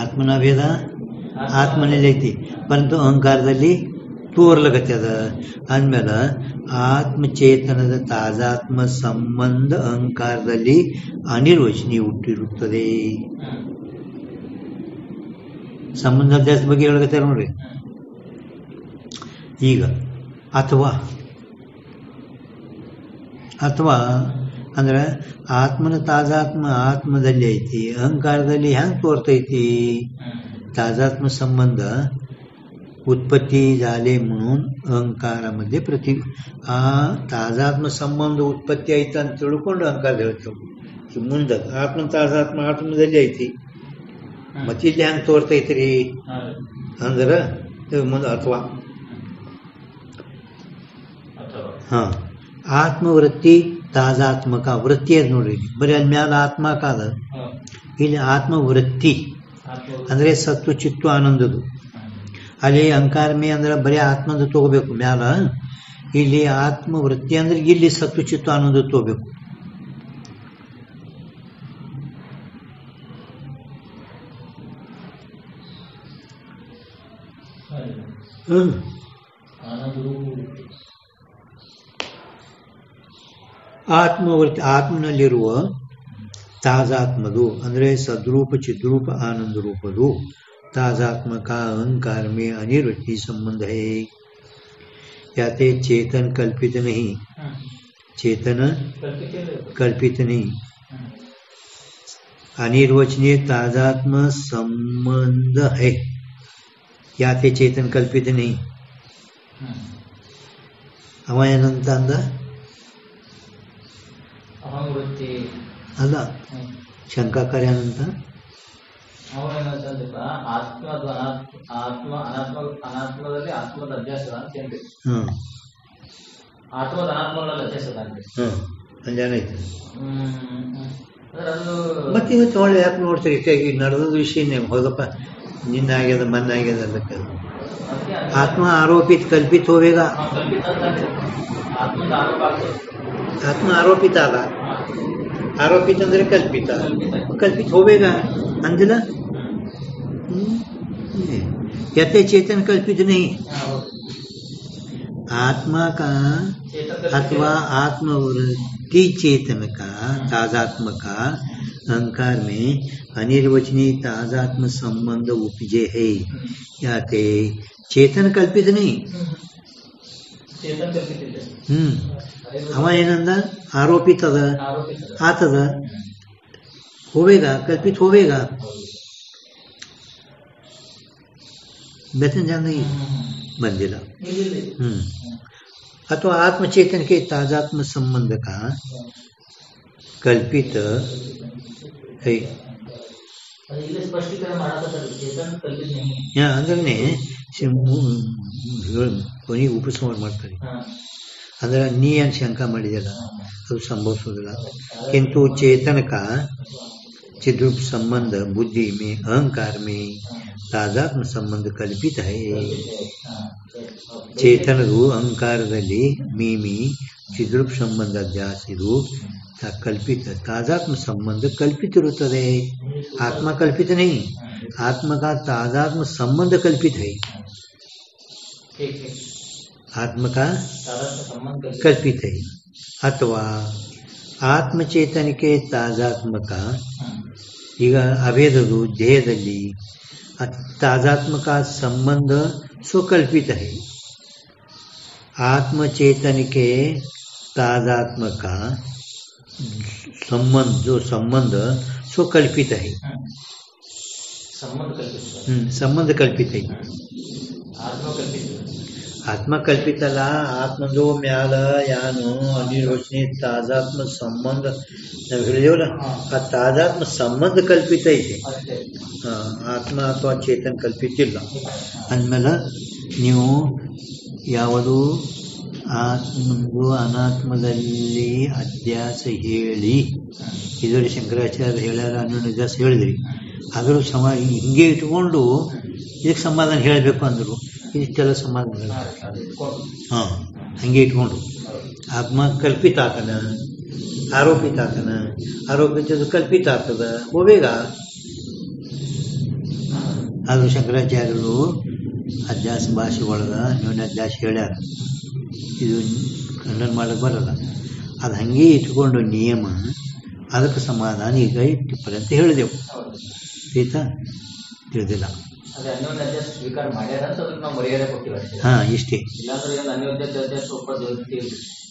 A: ಆತ್ಮನ ಭೇದ ಆತ್ಮನಲ್ಲಿ ಐತಿ, ಪರಂತು ಅಹಂಕಾರದಲ್ಲಿ ತೋರ್ಲಕತ್ತದ. ಅಂದ್ಮೇಲೆ ಆತ್ಮಚೇತನದ ತಾಜಾತ್ಮ ಸಂಬಂಧ ಅಹಂಕಾರದಲ್ಲಿ ಅನಿರ್ವಚನಿ ಹುಟ್ಟಿರುತ್ತದೆ. ಸಂಬಂಧ ಅಭ್ಯಾಸ ಬಗ್ಗೆ ಹೇಳಕತ್ತಾರ ನೋಡ್ರಿ. ಈಗ ಅಥವಾ ಅಂದ್ರೆ ಆತ್ಮನ ತಾಜಾತ್ಮ ಆತ್ಮದಲ್ಲಿ ಐತಿ, ಅಹಂಕಾರದಲ್ಲಿ ಹೆಂಗ್ ತೋರ್ತೈತಿ? ताजात्म संबंध उत्पत्ती झाले म्हणून अहंकारामध्ये प्रति आ ताजात्म संबंध उत्पत्ती आयता ಅಂತ ತಿಳ್ಕೊಂಡು ಅಹಂಕಾರ ಹೇಳ್ತೇವೆ. ಮುಂದೆ ಆತ್ಮ ತಾಜಾತ್ಮ ಆತ್ಮದಲ್ಲಿ ಐತಿ, ಮತ್ತೆ ಇಲ್ಲಿ ಹೆಂಗೆ ತೋರ್ತೈತ್ರಿ ಅಂದ್ರೆ ಮುಂದೆ ಅಥವಾ ಆತ್ಮವೃತ್ತಿ ತಾಜಾತ್ಮಕ ವೃತ್ತಿ ಅದ ನೋಡ್ರಿ. ಬರೀ ಅಲ್ಲಿ ಮ್ಯಾಲ ಆತ್ಮಕ ಅದ, ಇಲ್ಲಿ ಆತ್ಮವೃತ್ತಿ ಅಂದ್ರೆ ಸತ್ತು ಚಿತ್ತು ಆನಂದದು. ಅಲ್ಲಿ ಅಹಂಕಾರಮೇ ಅಂದ್ರೆ ಬರೀ ಆತ್ಮದ ತಗೋಬೇಕು ಮ್ಯಾಲ, ಇಲ್ಲಿ ಆತ್ಮವೃತ್ತಿ ಅಂದ್ರೆ ಇಲ್ಲಿ ಸತ್ತು ಚಿತ್ತು ಆನಂದ ತಗೋಬೇಕು. ಆತ್ಮವೃತ್ತಿ ಆತ್ಮನಲ್ಲಿರುವ ताजात्मदो ಅಂದ್ರೆ सद्रूप चिद्रूप आनंद रूपदो ताजात्म का अहंकार में अनिर्वचनीय संबंध है. याते चेतन कल्पित नहीं, चेतन कल्पित नहीं, अनिर्वचनीय ताजात्म संबंध है. याते चेतन कल्पित नहीं. ಅವ ಏನಂತ ಅಂದ? ಅಲ್ಲ, ಶಂಕಾಕಾರ್ಯಾನಂತ
B: ಅನಾತ್ಮದಲ್ಲಿ ಆತ್ಮದ ಅಭ್ಯಾಸದ ಅಂತ ಹೇಳಿ ಆತ್ಮದ ಅನಾತ್ಮಗಳಲ್ಲಿ ಅಭ್ಯಾಸದ
A: ಅಂಜಾನೈತೆ. ಮತ್ತೆ ಇವತ್ತು ಒಳ್ಳೆ ಯಾಕೆ ನೋಡ್ತೀರಿ? ಈಗ ನಡೆದ ವಿಷಯನೇ ಹೌದಪ್ಪ, ನಿನ್ನ ಆಗ್ಯದ ಮನ್ನ ಆಗ್ಯದ ಅದಕ್ಕೆ ಆತ್ಮ ಆರೋಪಿತ ಕಲ್ಪಿತ ಹೋವೇಗ. ಆತ್ಮ ಆರೋಪಿತ ಅಲ್ಲ, आरोपित अंदर कल्पित कल्पित होवेगा अंदिल. कहते चेतन कल्पित नहीं. आत्मा का अथवा आत्मवृत्ति चेतन का ताजात्म का अहंकार में अनिर्वचनीय ताजात्म संबंध उपजे है. याते चेतन कल्पित नहीं. ಅವ ಏನಂದ? ಆರೋಪಿತ ಅದ, ಆತದ, ಹೋವೇಗ, ಕಲ್ಪಿತ ಹೋವೇಗ. बेतन जान नहीं बंदिला. अथवा आत्मचेतन के ताजात्म संबंध का कल्पित है. ಅಂದ್ರೆ ಕೊನೆಗೆ ಉಪಸಂಹಾರ ಮಾಡ್ತಾರೆ. ಅಂದ್ರೆ ನೀ ಏನು ಶಂಕ ಮಾಡಿದಲ್ಲ ಅದು ಸಂಭವಿಸೋದಿಲ್ಲ. किंतु चेतन का चिद्रूप संबंध बुद्धि में अहंकार में तादात्म संबंध कल्पित है. ಚೇತನದು ಅಹಂಕಾರದಲ್ಲಿ ಮೀಮಿ ಚಿದ್ರೂಪ್ ಸಂಬಂಧ ಜಾಸ್ತಿದು ಕಲ್ಪಿತ तादात्म संबंध कल्पित ಇರುತ್ತದೆ. आत्म कल्पित नहीं, आत्मा का तादात्म संबंध कल्पित है. आत्म का कल्पित है. अथवा आत्मचेतन के ताजात्म का ಈಗ ಅಭೇದದು ದೇಹದಲ್ಲಿ ताजात्म का संबंध स्वकल्पित है. आत्मचेतन के ताजात्म का संबंध जो संबंध स्वकल्पित है. संबंध कल्पित है. ಆತ್ಮ ಕಲ್ಪಿತ ಅಲ್ಲ, ಆತ್ಮದು ಮ್ಯಾಲ ಯಾನು ಅನಿರ್ವಚನೀಯ ತಾದಾತ್ಮ ಸಂಬಂಧ ನಾವು ಹೇಳಿದೇವಲ್ಲ, ಆ ತಾದಾತ್ಮ ಸಂಬಂಧ ಕಲ್ಪಿತ ಐತೆ. ಆತ್ಮ ಅಥವಾ ಚೇತನ್ ಕಲ್ಪಿತ ಇಲ್ಲ ಅಂದಮೇಲೆ ನೀವು ಯಾವುದು ಆತ್ಮಂದು ಅನಾತ್ಮದಲ್ಲಿ ಅಧ್ಯಾಸ ಹೇಳಿ ಇದರಲ್ಲಿ ಶಂಕರಾಚಾರ್ಯ ಹೇಳ್ಯಾರ ಅನ್ನೋ ಅಧ್ಯಾಸ ಹೇಳಿದ್ರಿ. ಆದರೂ ಹಿಂಗೆ ಇಟ್ಕೊಂಡು ಇದಕ್ಕೆ ಸಮಾಧಾನ ಹೇಳಬೇಕು ಅಂದರು. ಇಷ್ಟೆಲ್ಲ ಸಮಾಧಾನ ಹಂಗೆ ಇಟ್ಕೊಂಡು ಆತ್ಮ ಕಲ್ಪಿತ ಆತನ, ಆರೋಪಿತ ಆತನ, ಆರೋಪಿತದ ಕಲ್ಪಿತ ಆಗ್ತದ ಹೋಬೇಗ. ಆದರೂ ಶಂಕರಾಚಾರ್ಯರು ಅಧ್ಯಾಸ ಭಾಷೆ ಒಳಗ ನೀವು ಅಧ್ಯಾಸ ಹೇಳ್ಯಾರ, ಇದು ಖಂಡನ ಮಾಡಕ್ಕೆ ಬರಲ್ಲ. ಅದು ಹಂಗೆ ಇಟ್ಕೊಂಡು ನಿಯಮ, ಅದಕ್ಕೆ ಸಮಾಧಾನ ಈಗ ಟಿಪ್ಪರ್ ಅಂತ ಹೇಳಿದೆವು. ಆಯ್ತಾ? ತಿಳಿದಿಲ್ಲ. ಇಷ್ಟೇ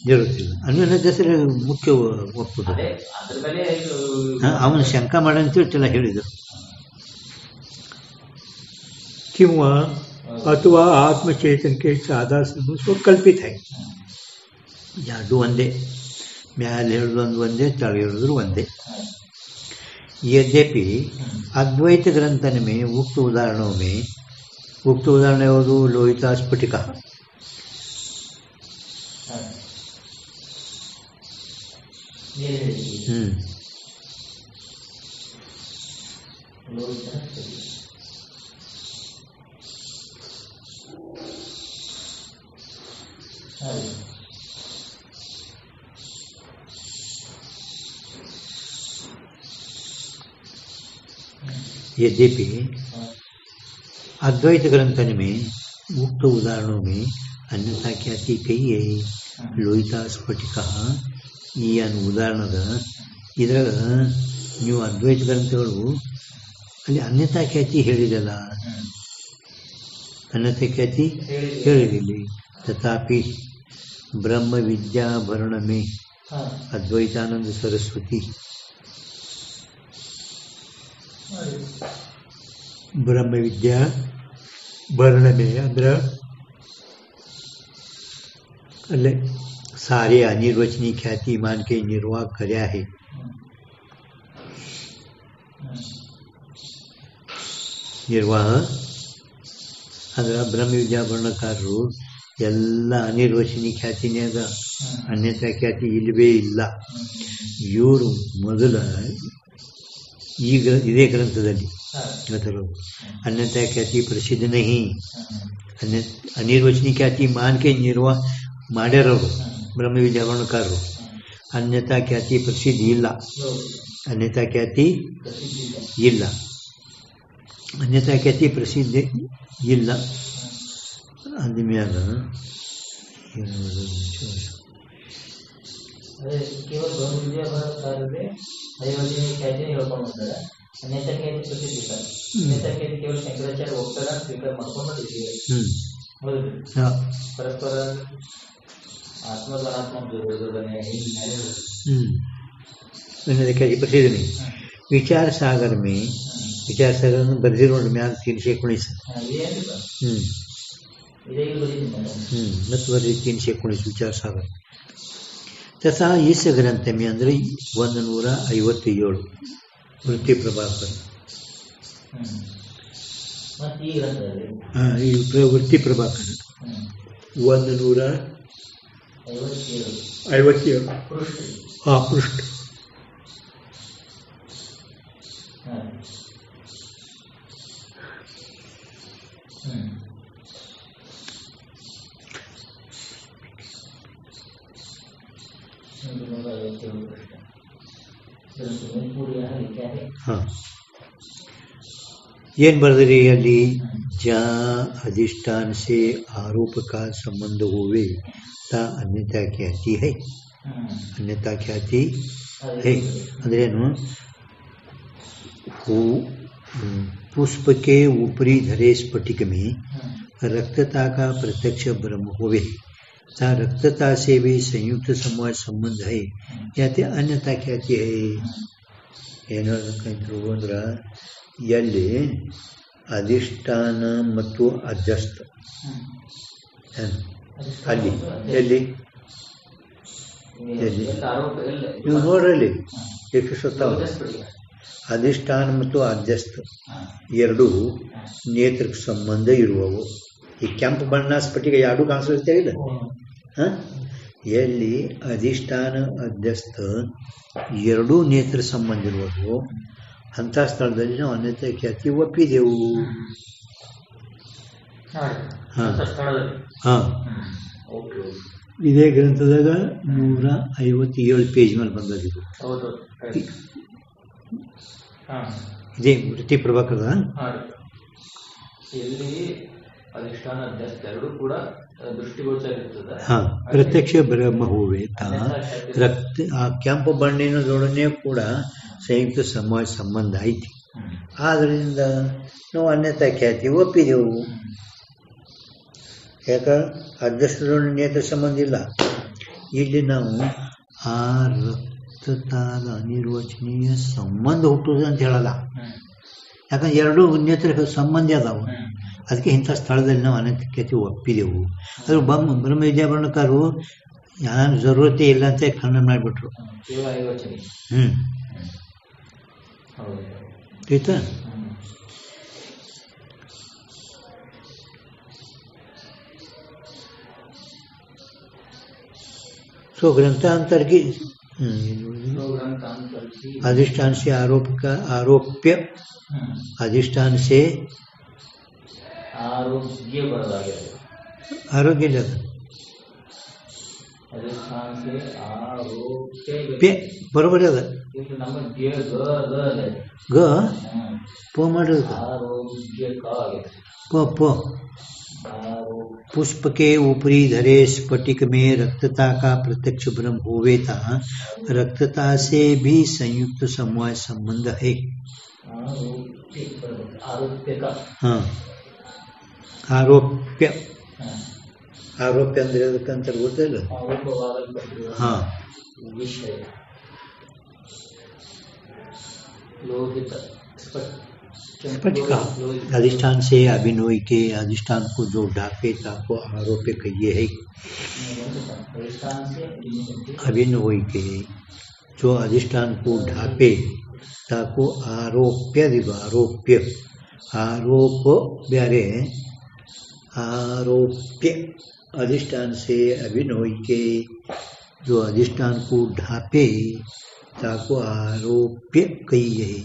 A: ಜರುತ್ತಿಲ್ಲ. ಅನ್ಯೋನ್ಯಧ್ಯಾಸ ಮುಖ್ಯ ಒಪ್ಪುದು. ಅವನು ಶಂಕ ಮಾಡಂತೇಳಿ ಹೇಳಿದರು. किंवा अथवा आत्मचेतन के सादा उसको कल्पित है. ಅದು ಒಂದೇ, ಮ್ಯಾಲೆ ಹೇಳೋದು ಒಂದೇ, ತಳ ಹೇಳೋದು ಒಂದೇ. यद्यपि अद्वैत ग्रंथन में उक्त उदाहरणों में, उक्त उदाहरण याವುದು ಲೋಹಿತ ಸ್ಫಟಿಕ. यद्यपि अद्वैत ग्रंथन में उक्त उदाहरणों में अन्यथा ख्याति कही है. ಲೋಹಿತ ಸ್ಫಟಿಕ ಈ ಉದಾಹರಣದ ಇದ್ರಾಗ ನೀವು ಅದ್ವೈತ ಗ್ರಂಥಗಳು ಅಲ್ಲಿ ಅನ್ಯತಾ ಖ್ಯಾತಿ ಹೇಳಿದಲ್ಲ, ಅನ್ಯತಾ ಖ್ಯಾತಿ ಹೇಳಿದಿಲ್ಲ. तथापि ब्रह्म विद्या भरण में अद्वैतानंद सरस्वती, ब्रह्म विद्या भरण में अंदर अल्ले सारे अनिर्वचनीय ख्याति मान के निर्वाह कर्या है. निर्वाह अंदर ब्रह्म विद्या भरणकाರರು ಎಲ್ಲ ಅನಿರ್ವಚನೀಯ ಖ್ಯಾತಿನೇ ಅದ, ಅನ್ಯತಾ ಖ್ಯಾತಿ ಇಲ್ಲವೇ ಇಲ್ಲ. ಇವರು ಮೊದಲ ಈಗ ಇದೇ ಗ್ರಂಥದಲ್ಲಿ अन्यथा ख्याति प्रसिद्ध नहीं, अनिर्वचनीय ख्याति मान के निर्वाह ಮಾಡ್ಯಾರವರು ಬ್ರಹ್ಮ ವಿದ್ಯಾಭರಣಕಾರರು. ಅನ್ಯತಾ ಖ್ಯಾತಿ ಪ್ರಸಿದ್ಧಿ ಇಲ್ಲ, ಅನ್ಯತಾ ಖ್ಯಾತಿ ಇಲ್ಲ, ಅನ್ಯತಾ ಖ್ಯಾತಿ ಪ್ರಸಿದ್ಧಿ ಇಲ್ಲ. ಅಂದಮ್ಯಾಗ
B: ಕೇವಲ ಬ್ರಹ್ಮ ವಿದ್ಯಾಭರಣಕಾರರೇ ಅಯೋಜನೆ ಖ್ಯಾತಿ ಹೇಳ್ಕೊಂಡು ಬಂದಾರೆ. ಅನ್ಯತಾ ಖ್ಯಾತಿ ಪ್ರಸಿದ್ಧಿ ಇಲ್ಲ, ಅನ್ಯತಾ ಖ್ಯಾತಿ ಕೇವಲ ಶಂಕರಾಚಾರ್ಯ ಹೋಗ್ತಾರ ಸ್ವೀಕಾರ ಮಾಡ್ಕೊಂಡಿದ್ದೀವಿ. ಪರಸ್ಪರ आत्मदात्मक
A: प्रसिद्ध नहीं. विचार सागर में बर्दिरोड में 319 319 विचार सागर तथा इस ग्रंथ में अंदर 157 वृत्ति प्रभाकर वृत्ति प्रभाकर 157 पृष्ठ ಏನ್ ಬರ್ದ್ರಿ ಅಲ್ಲಿ? ಜಾ अधिष्ठान से आरोप का संबंध होवे ता अन्यथा ख्याति है. अन्यथा ख्याति है अंद्रेनु पुष्प के ऊपरी धरे स्फटिक में रक्तता का प्रत्यक्ष ब्रह्म होवे ता रक्तता से भी संयुक्त समाज संबंध है याते अन्यथा ख्याति है. ಏನಾದ್ರು ಅಂದ್ರೆ ಎಲ್ಲಿ ಅಧಿಷ್ಠಾನ ಮತ್ತು ಅಧ್ಯಸ್ಥ ಅಲ್ಲಿ ಎಲ್ಲಿ ನೀವು ನೋಡ್ರಲ್ಲಿ ಎಷ್ಟು ಸತ್ತಾವ. ಅಧಿಷ್ಠಾನ ಮತ್ತು ಅಧ್ಯಸ್ಥ ಎರಡು ನೇತ್ರಕ್ಕೆ ಸಂಬಂಧ ಇರುವವು. ಈ ಕೆಂಪು ಬಣ್ಣ ಸ್ಫಟಿಕ ಎರಡು ಕಾಣಿಸ್ತಾ ಇಲ್ಲ, ಎಲ್ಲಿ ಅಧಿಷ್ಠಾನ ಅಧ್ಯಸ್ಥ ಎರಡೂ ನೇತ್ರ ಸಂಬಂಧ ಇರುವುದು ಅಂಥ ಸ್ಥಳದಲ್ಲಿ ನಾವು ಅನ್ಯತಾ ಖ್ಯಾತಿ ಒಪ್ಪಿದೆವು. ಇದೇ ಗ್ರಂಥದಾಗ 157 ಪೇಜ್ ಮೇಲೆ ಬಂದಿದ್ದು ಇದೇ ವೃತ್ತಿ ಪ್ರಭಾಕರದ
B: ಅಧಿಷ್ಠಾನ ಅಧ್ಯಸ್ಥ ಎರಡೂ ಕೂಡ ದೃಷ್ಟಿಗೋಚರ ಇರ್ತದೆ.
A: ಪ್ರತ್ಯಕ್ಷ ಬ್ರಹ್ಮ ಹೂವೆ ರಕ್ತ ಆ ಕೆಂಪು ಬಣ್ಣಿನದೊಡನೆ ಕೂಡ ಸಂಯುಕ್ತ ಸಮಾಜ ಸಂಬಂಧ ಐತಿ. ಆದ್ರಿಂದ ನಾವು ಅನ್ಯತಾ ಖ್ಯಾತಿ ಒಪ್ಪಿದೆವು. ಯಾಕ ಅಧ್ಯಸ್ಥದೊಡನೆ ನೇತ್ರ ಸಂಬಂಧ ಇಲ್ಲ. ಇಲ್ಲಿ ನಾವು ಆ ರಕ್ತತಾದ ಅನಿರ್ವಚನೀಯ ಸಂಬಂಧ ಹುಟ್ಟುವುದು ಅಂತ ಹೇಳಲ್ಲ. ಯಾಕಂದ್ರೆ ಎರಡೂ ನೇತ್ರ ಸಂಬಂಧ ಅದಾವು. ಅದಕ್ಕೆ ಇಂಥ ಸ್ಥಳದಲ್ಲಿ ನಾವು ಅನೈತಿಕತೆ ಒಪ್ಪಿದೆವು. ಅದ್ರ ಬ್ರಹ್ಮ ವಿದ್ಯಾಭರಣಕಾರರು ಯಾರು ಜರೂರತೆ ಇಲ್ಲ ಅಂತ ಖಂಡನೆ ಮಾಡಿಬಿಟ್ರು. ಆಯ್ತಾ? सो ग्रंथांतर की अधिष्ठान से आरोप्य अधिष्ठान से आरोग्य लगा बरोबर है ग पो पो पुष्प के ऊपरी धरे स्फटिक में रक्तता का प्रत्यक्ष ब्रह्म होवेता रक्तता से भी संयुक्त समवाय संबंध है. हाँ आरोप्य आरोप्य ಅಂದ್ರೆ ಅದಕ್ಕಂತ ಗೊತ್ತಿಲ್ಲ. हाँ
B: लोहित
A: स्फटिका अधिष्ठान से अभिनय के अधिष्ठान को जो ढाके ताको आरोप्य कहिए है. अभिनय के जो अधिष्ठान को ढाके ताको आरोप्य आरोप्य आरोप ब्यारे आरोप्य अधिष्ठान से अभिनय के जो अधिष्ठान को ढापे ताको आरोप्य कहिए है.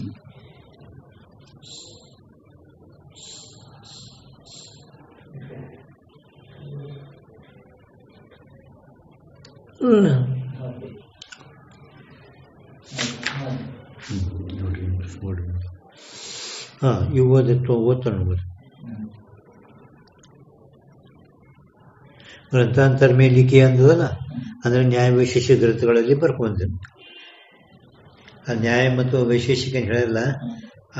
A: हाँ ಇವು ಓದ್ತಾನೆ ಗ್ರಂಥಾಂತರ ಮೇಲೆ ಲಿಖಿ ಅಂದದಲ್ಲ ಅಂದ್ರೆ ನ್ಯಾಯ ವೈಶೇಷಿಕ ಗ್ರಂಥಗಳಲ್ಲಿ ಬರ್ಕೊಂಡ್ರೆ ಆ ನ್ಯಾಯ ಮತ್ತು ವೈಶೇಷಿಕ ಹೇಳಲ್ಲ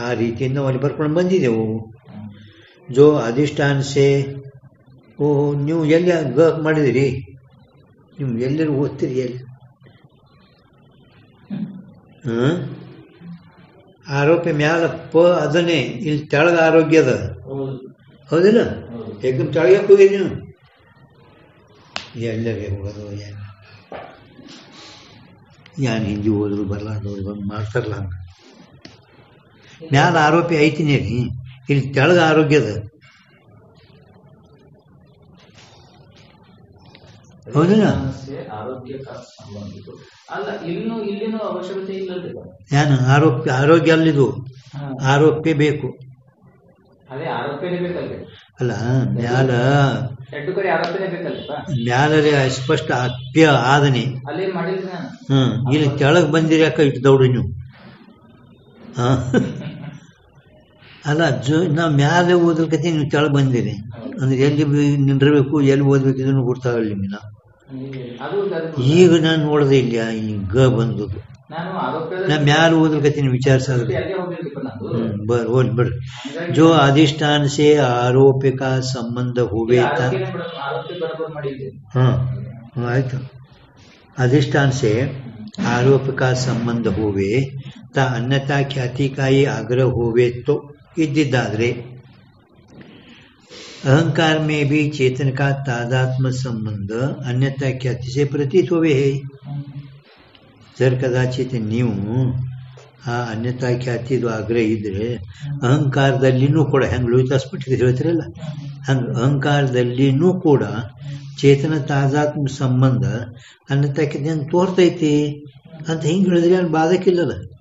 A: ಆ ರೀತಿಯಿಂದ ಅಲ್ಲಿ ಬರ್ಕೊಂಡು ಬಂದಿದ್ದೆವು. ಜೋ ಅಧಿಷ್ಠಾನ ಸೇ ಓ ನೀವು ಎಲ್ಲಿ ಗ ಮಾಡಿದಿರಿ ನೀವು ಎಲ್ಲರೂ ಓದ್ತೀರಿ ಎಲ್ಲಿ ಆರೋಪ್ಯ ಮ್ಯಾಲ ಪ ಅದನ್ನೇ ಇಲ್ಲಿ ತೆಳಗ ಆರೋಗ್ಯ ಅದ ಹೌದಿಲ್ಲ ಏಕದಮ್ ತೆಳಗಕ್ಕೆ ಹೋಗಿರಿ ನೀವು ಎಲ್ಲರಿಗೆ ಹೋಗೋದು ಯಾನ್ ಹಿಂದಿ ಹೋದ್ರು ಬರ್ಲಾರ್ದವ್ರು ಬಂದು ಮಾಡ್ತಾರಲ್ಲ ಹಂಗ ಮ್ಯಾಲ ಆರೋಪಿ ಐತಿನಿ ರೀ ಇಲ್ಲಿ ತೆಳಗ ಆರೋಗ್ಯದ ಹೌದಿಲ್ಲ ಏನು ಆರೋಗ್ಯ ಅಲ್ಲಿದು ಆರೋಪ್ಯ ಬೇಕು ಅಲ್ಲ ಮ್ಯಾಲ ಮ್ಯಾಲರೆ ಸ್ಪಷ್ಟ ಅಪ್ಯ ಆದನೆ ಇಲ್ಲಿ ತೆಳಗ್ ಬಂದಿರಿ ಯಾಕ ಇಟ್ಟು ದೌಡ್ರಿ ನೀವು ಅಲ್ಲ ನಾ ಮ್ಯಾಲೆ ಓದಲ್ಕತಿ ನೀವು ತೆಳಗ್ ಬಂದಿರಿ ಅಂದ್ರೆ ಎಲ್ಲಿ ನಿಂದಿರ್ಬೇಕು ಎಲ್ಲಿ ಓದ್ಬೇಕು ಇದನ್ನು ಗೊತ್ತಾಗಲಿ ಮೀನ ಈಗ ನಾನು ನೋಡದೆ ಇಲ್ಲ ಗ ಬಂದದ್ದು ನಾ ಮ್ಯಾಲ ಓದಲ್ಕತೀನಿ ವಿಚಾರಿಸೋದು ಬಿಡ್ರಿ जो अधिष्ठान से आरोप का संबंध होवे हाँ आयತು अधिष्ठान से आरोप का संबंध होवे ता अन्यथा ख्याति का ही आग्रह होवे तो इद्दिद्दाದ್ರೆ अहंकार में भी चेतन का तादात्म्य संबंध अन्यथा ख्याति से प्रतीत होवे है. जर कदाचित ನೀವು ಆ ಅನ್ಯತಾ ಖ್ಯಾತಿದು ಆಗ್ರಹ ಇದ್ರೆ ಅಹಂಕಾರದಲ್ಲಿನೂ ಕೂಡ ಹೆಂಗೆ ಲೋಹಿತ ಸ್ಫಟಿಕ ಹೇಳ್ತಿರಲ್ಲ ಹಂಗೆ ಅಹಂಕಾರದಲ್ಲಿನೂ ಕೂಡ ಚೇತನ ತಾಜಾತ್ಮ ಸಂಬಂಧ ಅನ್ನತಕ್ಕಂಥ ತೋರ್ತೈತಿ ಅಂತ ಹಿಂಗೆ ಹೇಳಿದ್ರೆ ಅಲ್ಲಿ ಬಾಧಕ್ಕಿಲ್ಲಲ್ಲ.